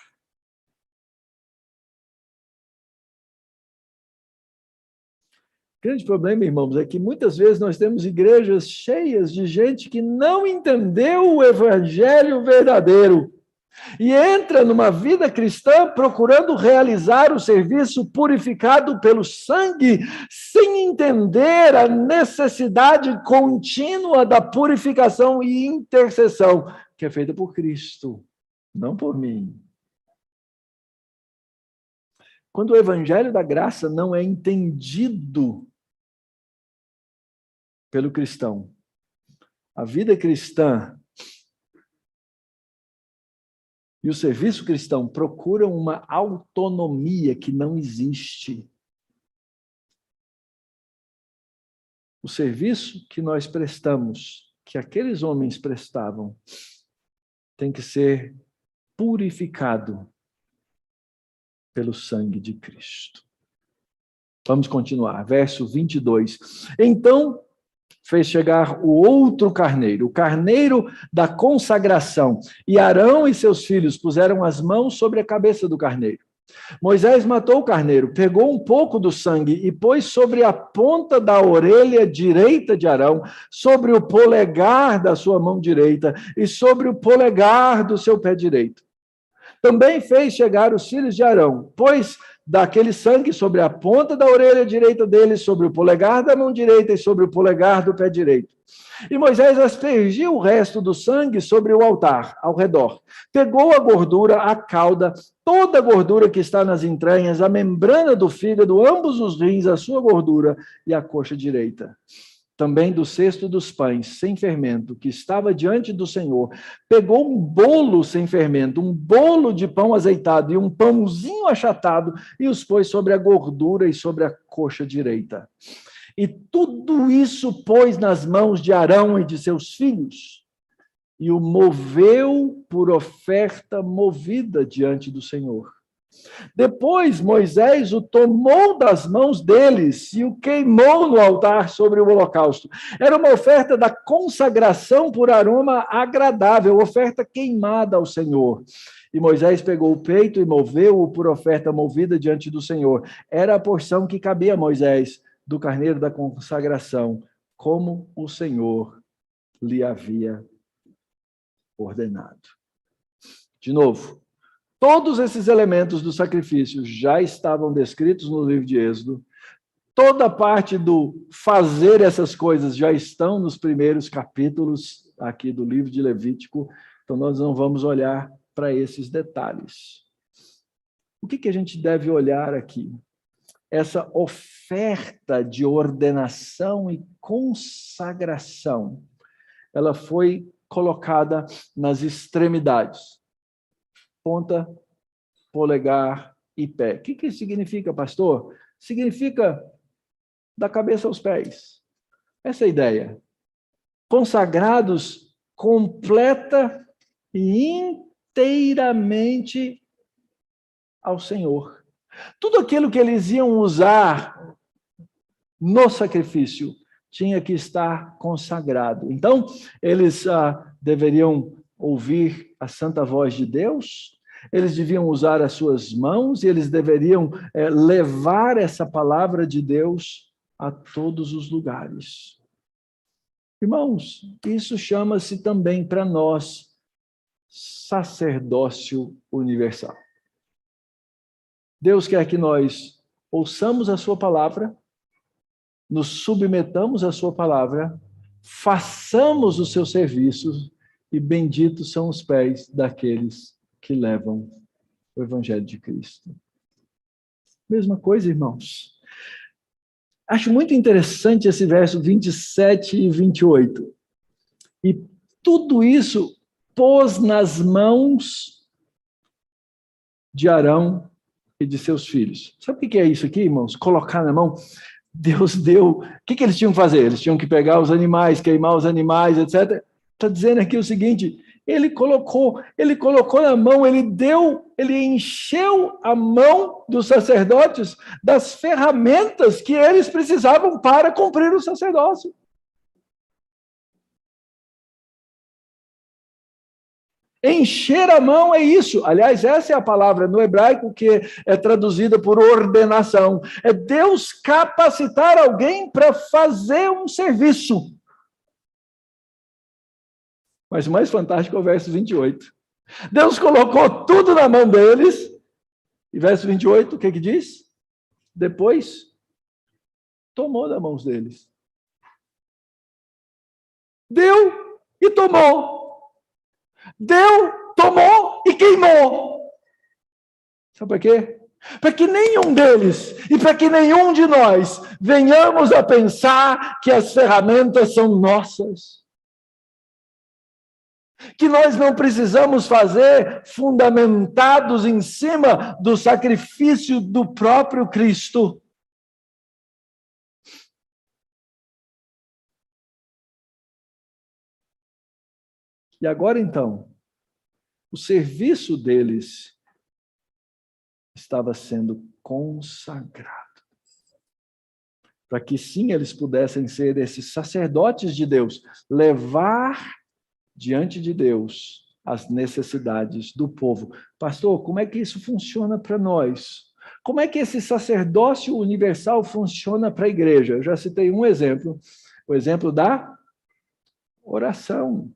O grande problema, irmãos, é que muitas vezes nós temos igrejas cheias de gente que não entendeu o evangelho verdadeiro e entra numa vida cristã procurando realizar o serviço purificado pelo sangue, sem entender a necessidade contínua da purificação e intercessão, que é feita por Cristo. Não por mim. Quando o evangelho da graça não é entendido pelo cristão, a vida cristã e o serviço cristão procuram uma autonomia que não existe. O serviço que nós prestamos, que aqueles homens prestavam, tem que ser purificado pelo sangue de Cristo. Vamos continuar, verso 22. Então, fez chegar o outro carneiro, o carneiro da consagração, e Arão e seus filhos puseram as mãos sobre a cabeça do carneiro. Moisés matou o carneiro, pegou um pouco do sangue e pôs sobre a ponta da orelha direita de Arão, sobre o polegar da sua mão direita e sobre o polegar do seu pé direito. Também fez chegar os filhos de Arão, pôs daquele sangue sobre a ponta da orelha direita dele, sobre o polegar da mão direita e sobre o polegar do pé direito. E Moisés aspergiu o resto do sangue sobre o altar, ao redor. Pegou a gordura, a cauda, toda a gordura que está nas entranhas, a membrana do fígado, ambos os rins, a sua gordura e a coxa direita. Também do cesto dos pães sem fermento, que estava diante do Senhor, pegou um bolo sem fermento, um bolo de pão azeitado e um pãozinho achatado, e os pôs sobre a gordura e sobre a coxa direita. E tudo isso pôs nas mãos de Arão e de seus filhos, e o moveu por oferta movida diante do Senhor. Depois Moisés o tomou das mãos deles e o queimou no altar sobre o holocausto. Era uma oferta da consagração por aroma agradável, oferta queimada ao Senhor. E Moisés pegou o peito e moveu-o por oferta movida diante do Senhor. Era a porção que cabia a Moisés do carneiro da consagração, como o Senhor lhe havia ordenado. De novo, todos esses elementos do sacrifício já estavam descritos no livro de Êxodo. Toda a parte do fazer essas coisas já estão nos primeiros capítulos aqui do livro de Levítico. Então, nós não vamos olhar para esses detalhes. O que a gente deve olhar aqui? Essa oferta de ordenação e consagração, ela foi colocada nas extremidades. Ponta, polegar e pé. O que isso significa, pastor? Significa da cabeça aos pés. Essa é a ideia. Consagrados completa e inteiramente ao Senhor. Tudo aquilo que eles iam usar no sacrifício tinha que estar consagrado. Então, eles deveriam ouvir a santa voz de Deus, eles deviam usar as suas mãos e eles deveriam levar essa palavra de Deus a todos os lugares. Irmãos, isso chama-se também para nós sacerdócio universal. Deus quer que nós ouçamos a sua palavra, nos submetamos à sua palavra, façamos o seu serviço e benditos são os pés daqueles que levam o Evangelho de Cristo. Mesma coisa, irmãos. Acho muito interessante esse verso 27 e 28. E tudo isso pôs nas mãos de Arão e de seus filhos. Sabe o que é isso aqui, irmãos? Colocar na mão. Deus deu. O que eles tinham que fazer? Eles tinham que pegar os animais, queimar os animais, etc. Está dizendo aqui o seguinte: ele colocou na mão, ele encheu a mão dos sacerdotes das ferramentas que eles precisavam para cumprir o sacerdócio. Encher a mão é isso. Aliás, essa é a palavra no hebraico que é traduzida por ordenação. É Deus capacitar alguém para fazer um serviço. Mas o mais fantástico é o verso 28. Deus colocou tudo na mão deles. E verso 28, o que diz? Depois, tomou das mãos deles. Deu e tomou. Deu, tomou e queimou. Sabe para quê? Para que nenhum deles e para que nenhum de nós venhamos a pensar que as ferramentas são nossas. Que nós não precisamos fazer fundamentados em cima do sacrifício do próprio Cristo. E agora, então, o serviço deles estava sendo consagrado. Para que, sim, eles pudessem ser esses sacerdotes de Deus, levar diante de Deus as necessidades do povo. Pastor, como é que isso funciona para nós? Como é que esse sacerdócio universal funciona para a igreja? Eu já citei um exemplo, o exemplo da oração.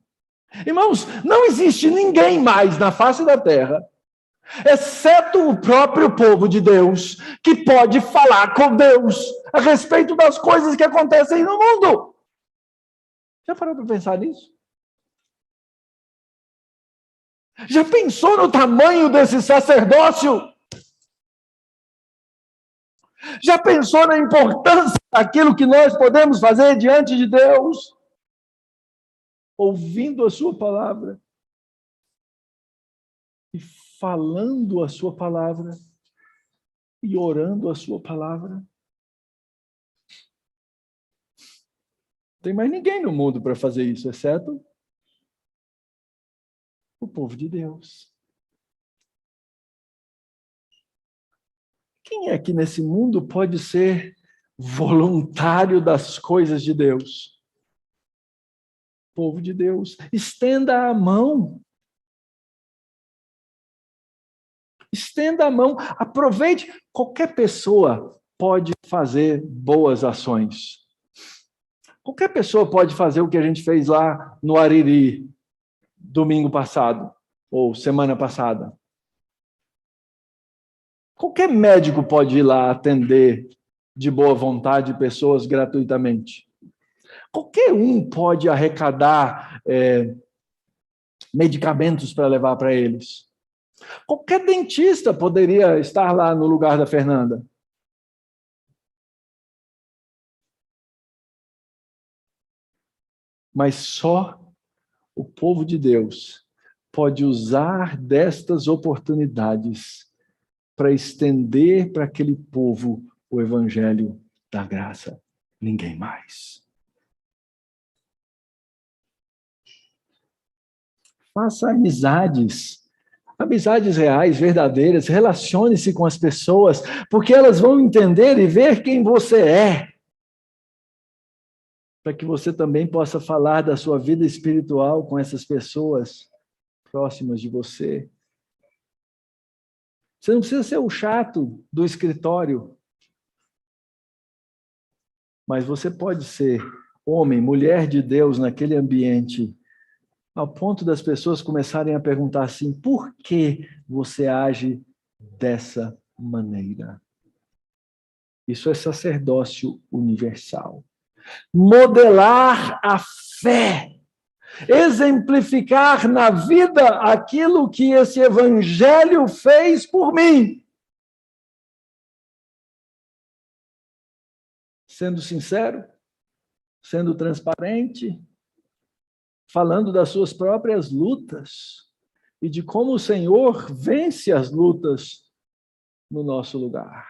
Irmãos, não existe ninguém mais na face da terra exceto o próprio povo de Deus, que pode falar com Deus a respeito das coisas que acontecem no mundo. Já parou para pensar nisso? Já pensou no tamanho desse sacerdócio? Já pensou na importância daquilo que nós podemos fazer diante de Deus? Ouvindo a sua palavra e falando a sua palavra e orando a sua palavra. Não tem mais ninguém no mundo para fazer isso, exceto o povo de Deus. Quem é que nesse mundo pode ser voluntário das coisas de Deus? O povo de Deus. Estenda a mão. Estenda a mão. Aproveite. Qualquer pessoa pode fazer boas ações. Qualquer pessoa pode fazer o que a gente fez lá no Ariri, domingo passado, ou semana passada. Qualquer médico pode ir lá atender de boa vontade pessoas gratuitamente. Qualquer um pode arrecadar medicamentos para levar para eles. Qualquer dentista poderia estar lá no lugar da Fernanda. Mas só o povo de Deus pode usar destas oportunidades para estender para aquele povo o evangelho da graça. Ninguém mais. Faça amizades reais, verdadeiras, relacione-se com as pessoas, porque elas vão entender e ver quem você é, para que você também possa falar da sua vida espiritual com essas pessoas próximas de você. Você não precisa ser o chato do escritório, mas você pode ser homem, mulher de Deus naquele ambiente, ao ponto das pessoas começarem a perguntar assim: por que você age dessa maneira? Isso é sacerdócio universal. Modelar a fé. Exemplificar na vida aquilo que esse evangelho fez por mim. Sendo sincero, sendo transparente, falando das suas próprias lutas e de como o Senhor vence as lutas no nosso lugar.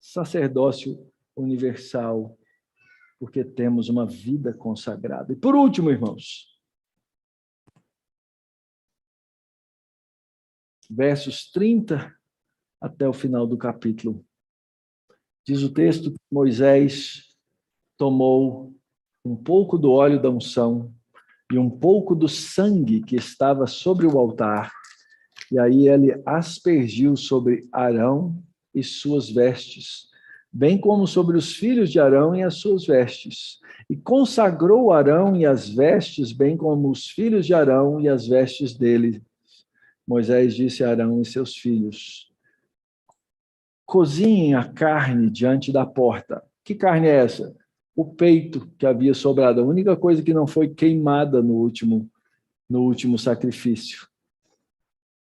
Sacerdócio universal, porque temos uma vida consagrada. E por último, irmãos, versos 30 até o final do capítulo. Diz o texto que Moisés tomou um pouco do óleo da unção e um pouco do sangue que estava sobre o altar, e aí ele aspergiu sobre Arão e suas vestes, bem como sobre os filhos de Arão e as suas vestes, e consagrou Arão e as vestes, bem como os filhos de Arão e as vestes dele. Moisés disse a Arão e seus filhos: cozinhem a carne diante da porta. Que carne é essa? O peito que havia sobrado, a única coisa que não foi queimada no último sacrifício.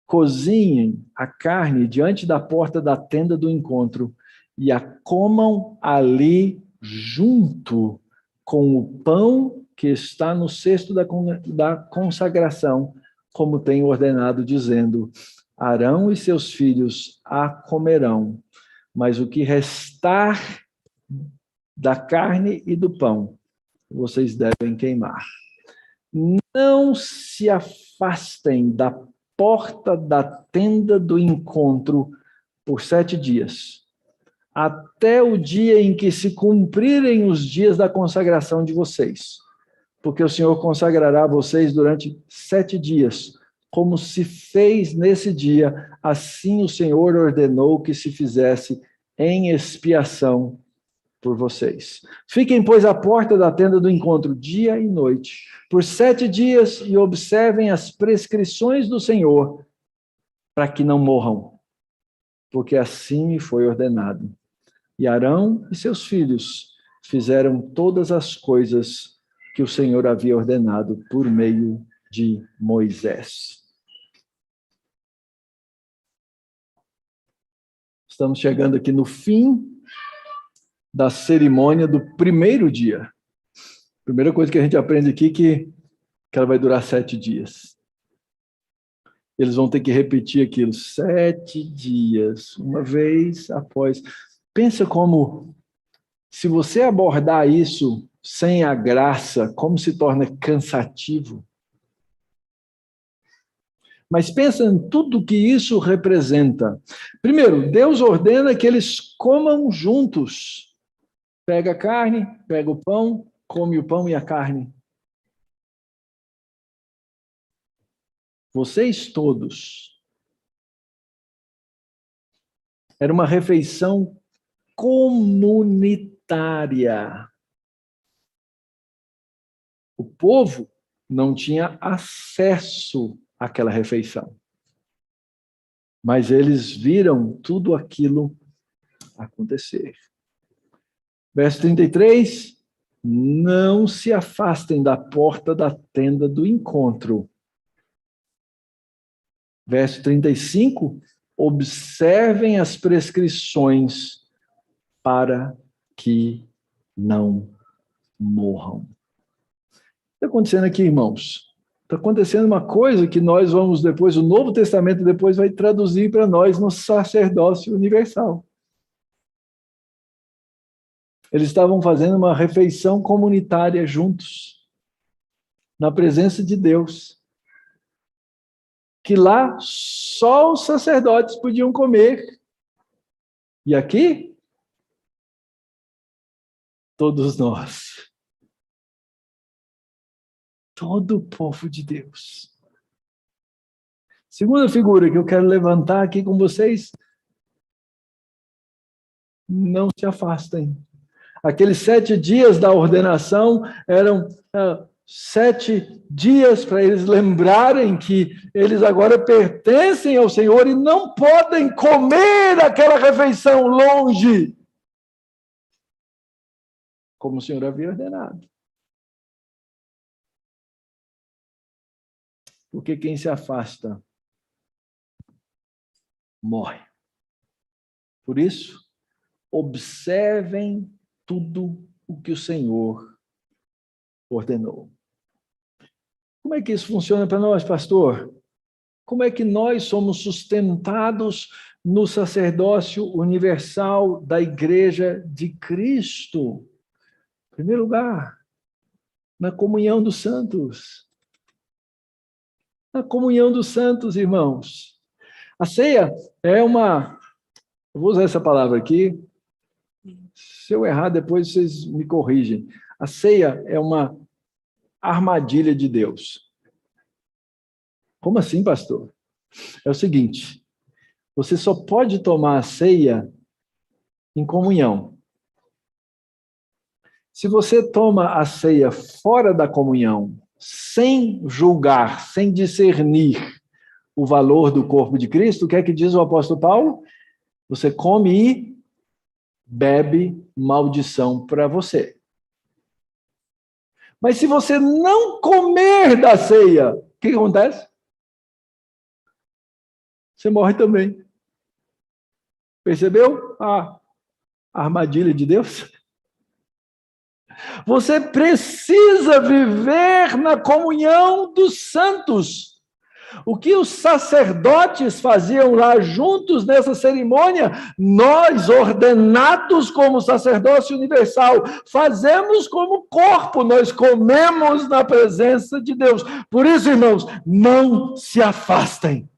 Cozinhem a carne diante da porta da tenda do encontro e a comam ali junto com o pão que está no cesto da consagração, como tem ordenado, dizendo: Arão e seus filhos a comerão, mas o que restar da carne e do pão, vocês devem queimar. Não se afastem da porta da tenda do encontro por 7 dias, até o dia em que se cumprirem os dias da consagração de vocês, porque o Senhor consagrará vocês durante 7 dias, como se fez nesse dia, assim o Senhor ordenou que se fizesse em expiação por vocês. Fiquem, pois, à porta da tenda do encontro dia e noite, por 7 dias, e observem as prescrições do Senhor, para que não morram, porque assim me foi ordenado. E Arão e seus filhos fizeram todas as coisas que o Senhor havia ordenado por meio de Moisés. Estamos chegando aqui no fim da cerimônia do primeiro dia. Primeira coisa que a gente aprende aqui que ela vai durar 7 dias. Eles vão ter que repetir aquilo 7 dias, uma vez após. Pensa como, se você abordar isso sem a graça, como se torna cansativo. Mas pensa em tudo que isso representa. Primeiro, Deus ordena que eles comam juntos. Pega a carne, pega o pão, come o pão e a carne. Vocês todos. Era uma refeição comunitária. O povo não tinha acesso àquela refeição. Mas eles viram tudo aquilo acontecer. Verso 33, não se afastem da porta da tenda do encontro. Verso 35, observem as prescrições para que não morram. O que está acontecendo aqui, irmãos? Está acontecendo uma coisa que nós vamos depois, o Novo Testamento depois vai traduzir para nós no sacerdócio universal. Eles estavam fazendo uma refeição comunitária juntos, na presença de Deus. Que lá só os sacerdotes podiam comer. E aqui, todos nós. Todo o povo de Deus. Segunda figura que eu quero levantar aqui com vocês. Não se afastem. Aqueles 7 dias da ordenação eram 7 dias para eles lembrarem que eles agora pertencem ao Senhor e não podem comer aquela refeição longe, como o Senhor havia ordenado. Porque quem se afasta morre. Por isso, observem tudo o que o Senhor ordenou. Como é que isso funciona para nós, pastor? Como é que nós somos sustentados no sacerdócio universal da Igreja de Cristo? Em primeiro lugar, na comunhão dos santos. Na comunhão dos santos, irmãos. A ceia é uma... Eu vou usar essa palavra aqui. Se eu errar, depois vocês me corrigem. A ceia é uma armadilha de Deus. Como assim, pastor? É o seguinte, você só pode tomar a ceia em comunhão. Se você toma a ceia fora da comunhão, sem julgar, sem discernir o valor do corpo de Cristo, o que é que diz o apóstolo Paulo? Você come e bebe maldição para você. Mas se você não comer da ceia, o que acontece? Você morre também. Percebeu a armadilha de Deus? Você precisa viver na comunhão dos santos. O que os sacerdotes faziam lá juntos nessa cerimônia, nós, ordenados como sacerdócio universal, fazemos como corpo, nós comemos na presença de Deus. Por isso, irmãos, não se afastem.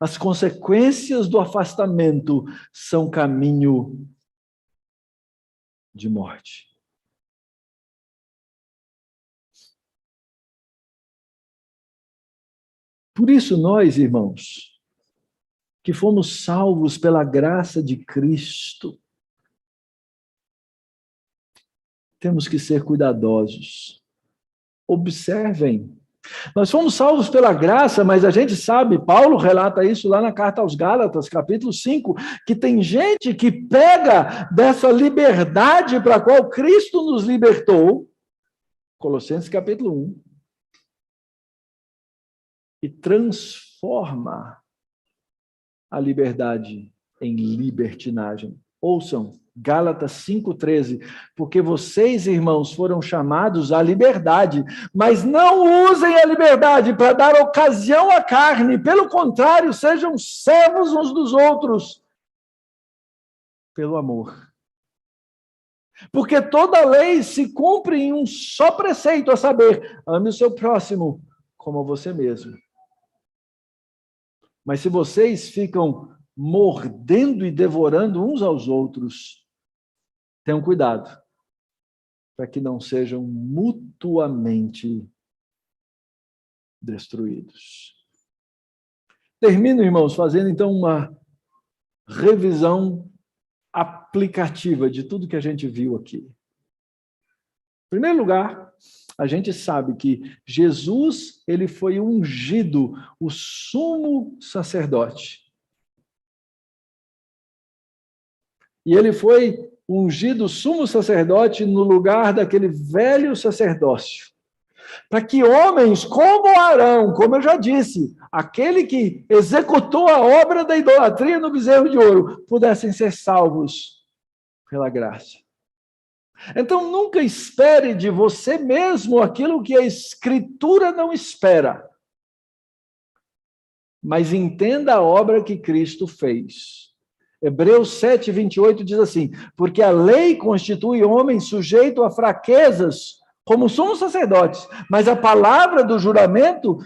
As consequências do afastamento são caminho de morte. Por isso nós, irmãos, que fomos salvos pela graça de Cristo, temos que ser cuidadosos Observem. Nós fomos salvos pela graça, mas a gente sabe, Paulo relata isso lá na carta aos Gálatas, capítulo 5, que tem gente que pega dessa liberdade para a qual Cristo nos libertou, Colossenses capítulo 1, e transforma a liberdade em libertinagem. Ouçam, Gálatas 5,13, porque vocês, irmãos, foram chamados à liberdade, mas não usem a liberdade para dar ocasião à carne, pelo contrário, sejam servos uns dos outros, pelo amor. Porque toda lei se cumpre em um só preceito, a saber, ame o seu próximo como a você mesmo. Mas se vocês ficam mordendo e devorando uns aos outros, tenham cuidado, para que não sejam mutuamente destruídos. Termino, irmãos, fazendo então uma revisão aplicativa de tudo que a gente viu aqui. Em primeiro lugar, a gente sabe que Jesus, ele foi ungido, o sumo sacerdote. E ele foi ungido sumo sacerdote no lugar daquele velho sacerdócio. Para que homens como Arão, como eu já disse, aquele que executou a obra da idolatria no bezerro de ouro, pudessem ser salvos pela graça. Então, nunca espere de você mesmo aquilo que a Escritura não espera. Mas entenda a obra que Cristo fez. Hebreus 7, 28 diz assim, porque a lei constitui homem sujeito a fraquezas, como somos sacerdotes, mas a palavra do juramento,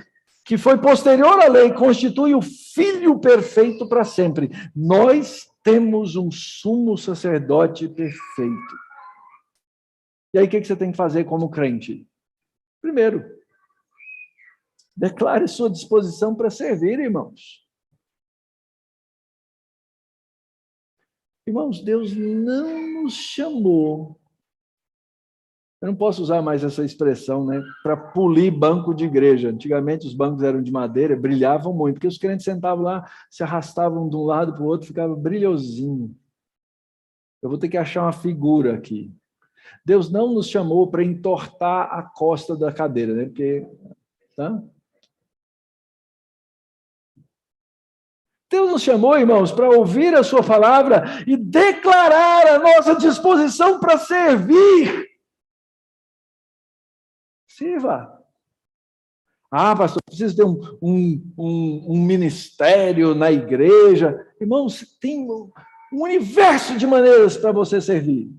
que foi posterior à lei, constitui o Filho perfeito para sempre. Nós temos um sumo sacerdote perfeito. E aí, o que você tem que fazer como crente? Primeiro, declare sua disposição para servir, irmãos. Irmãos, Deus não nos chamou. Eu não posso usar mais essa expressão, né? Para polir banco de igreja. Antigamente os bancos eram de madeira, brilhavam muito, porque os crentes sentavam lá, se arrastavam de um lado para o outro, ficava brilhosinho. Eu vou ter que achar uma figura aqui. Deus não nos chamou para entortar a costa da cadeira, né? Porque, tá? Deus nos chamou, irmãos, para ouvir a sua palavra e declarar a nossa disposição para servir. Sirva. Ah, pastor, preciso ter um ministério na igreja. Irmãos, tem um universo de maneiras para você servir.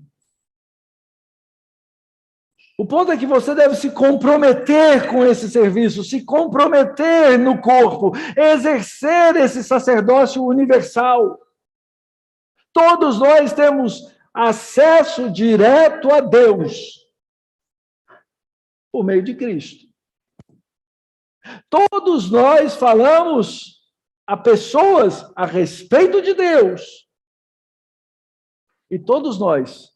O ponto é que você deve se comprometer com esse serviço, se comprometer no corpo, exercer esse sacerdócio universal. Todos nós temos acesso direto a Deus por meio de Cristo. Todos nós falamos a pessoas a respeito de Deus. E todos nós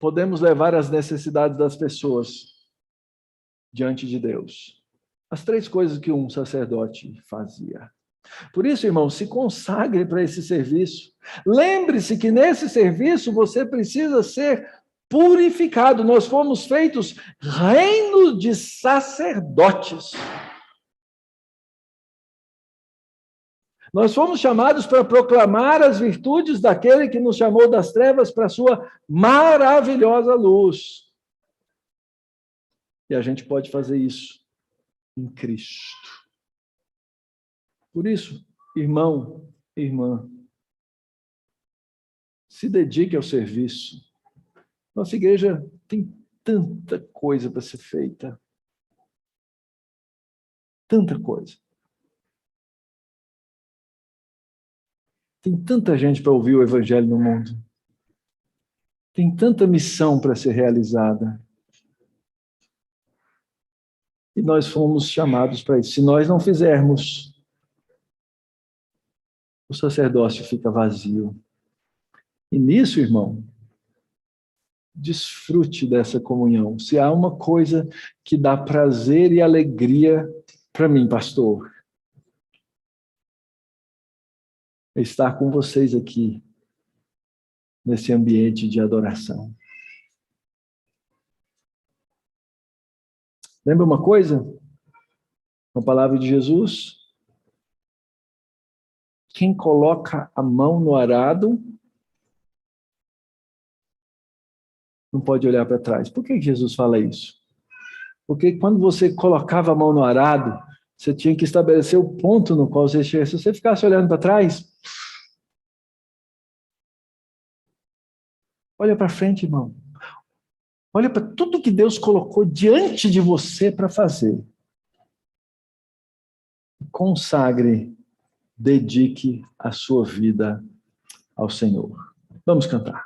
podemos levar as necessidades das pessoas diante de Deus. As três coisas que um sacerdote fazia. Por isso, irmão, se consagre para esse serviço. Lembre-se que nesse serviço você precisa ser purificado. Nós fomos feitos reino de sacerdotes. Nós fomos chamados para proclamar as virtudes daquele que nos chamou das trevas para a sua maravilhosa luz. E a gente pode fazer isso em Cristo. Por isso, irmão, irmã, se dedique ao serviço. Nossa igreja tem tanta coisa para ser feita. Tanta coisa. Tem tanta gente para ouvir o evangelho no mundo. Tem tanta missão para ser realizada. E nós fomos chamados para isso. Se nós não fizermos, o sacerdócio fica vazio. E nisso, irmão, desfrute dessa comunhão. Se há uma coisa que dá prazer e alegria para mim, pastor, é estar com vocês aqui, nesse ambiente de adoração. Lembra uma coisa? Uma palavra de Jesus? Quem coloca a mão no arado não pode olhar para trás. Por que Jesus fala isso? Porque quando você colocava a mão no arado, você tinha que estabelecer o ponto no qual você chega. Se você ficasse olhando para trás, olha para frente, irmão. Olha para tudo que Deus colocou diante de você para fazer. Consagre, dedique a sua vida ao Senhor. Vamos cantar.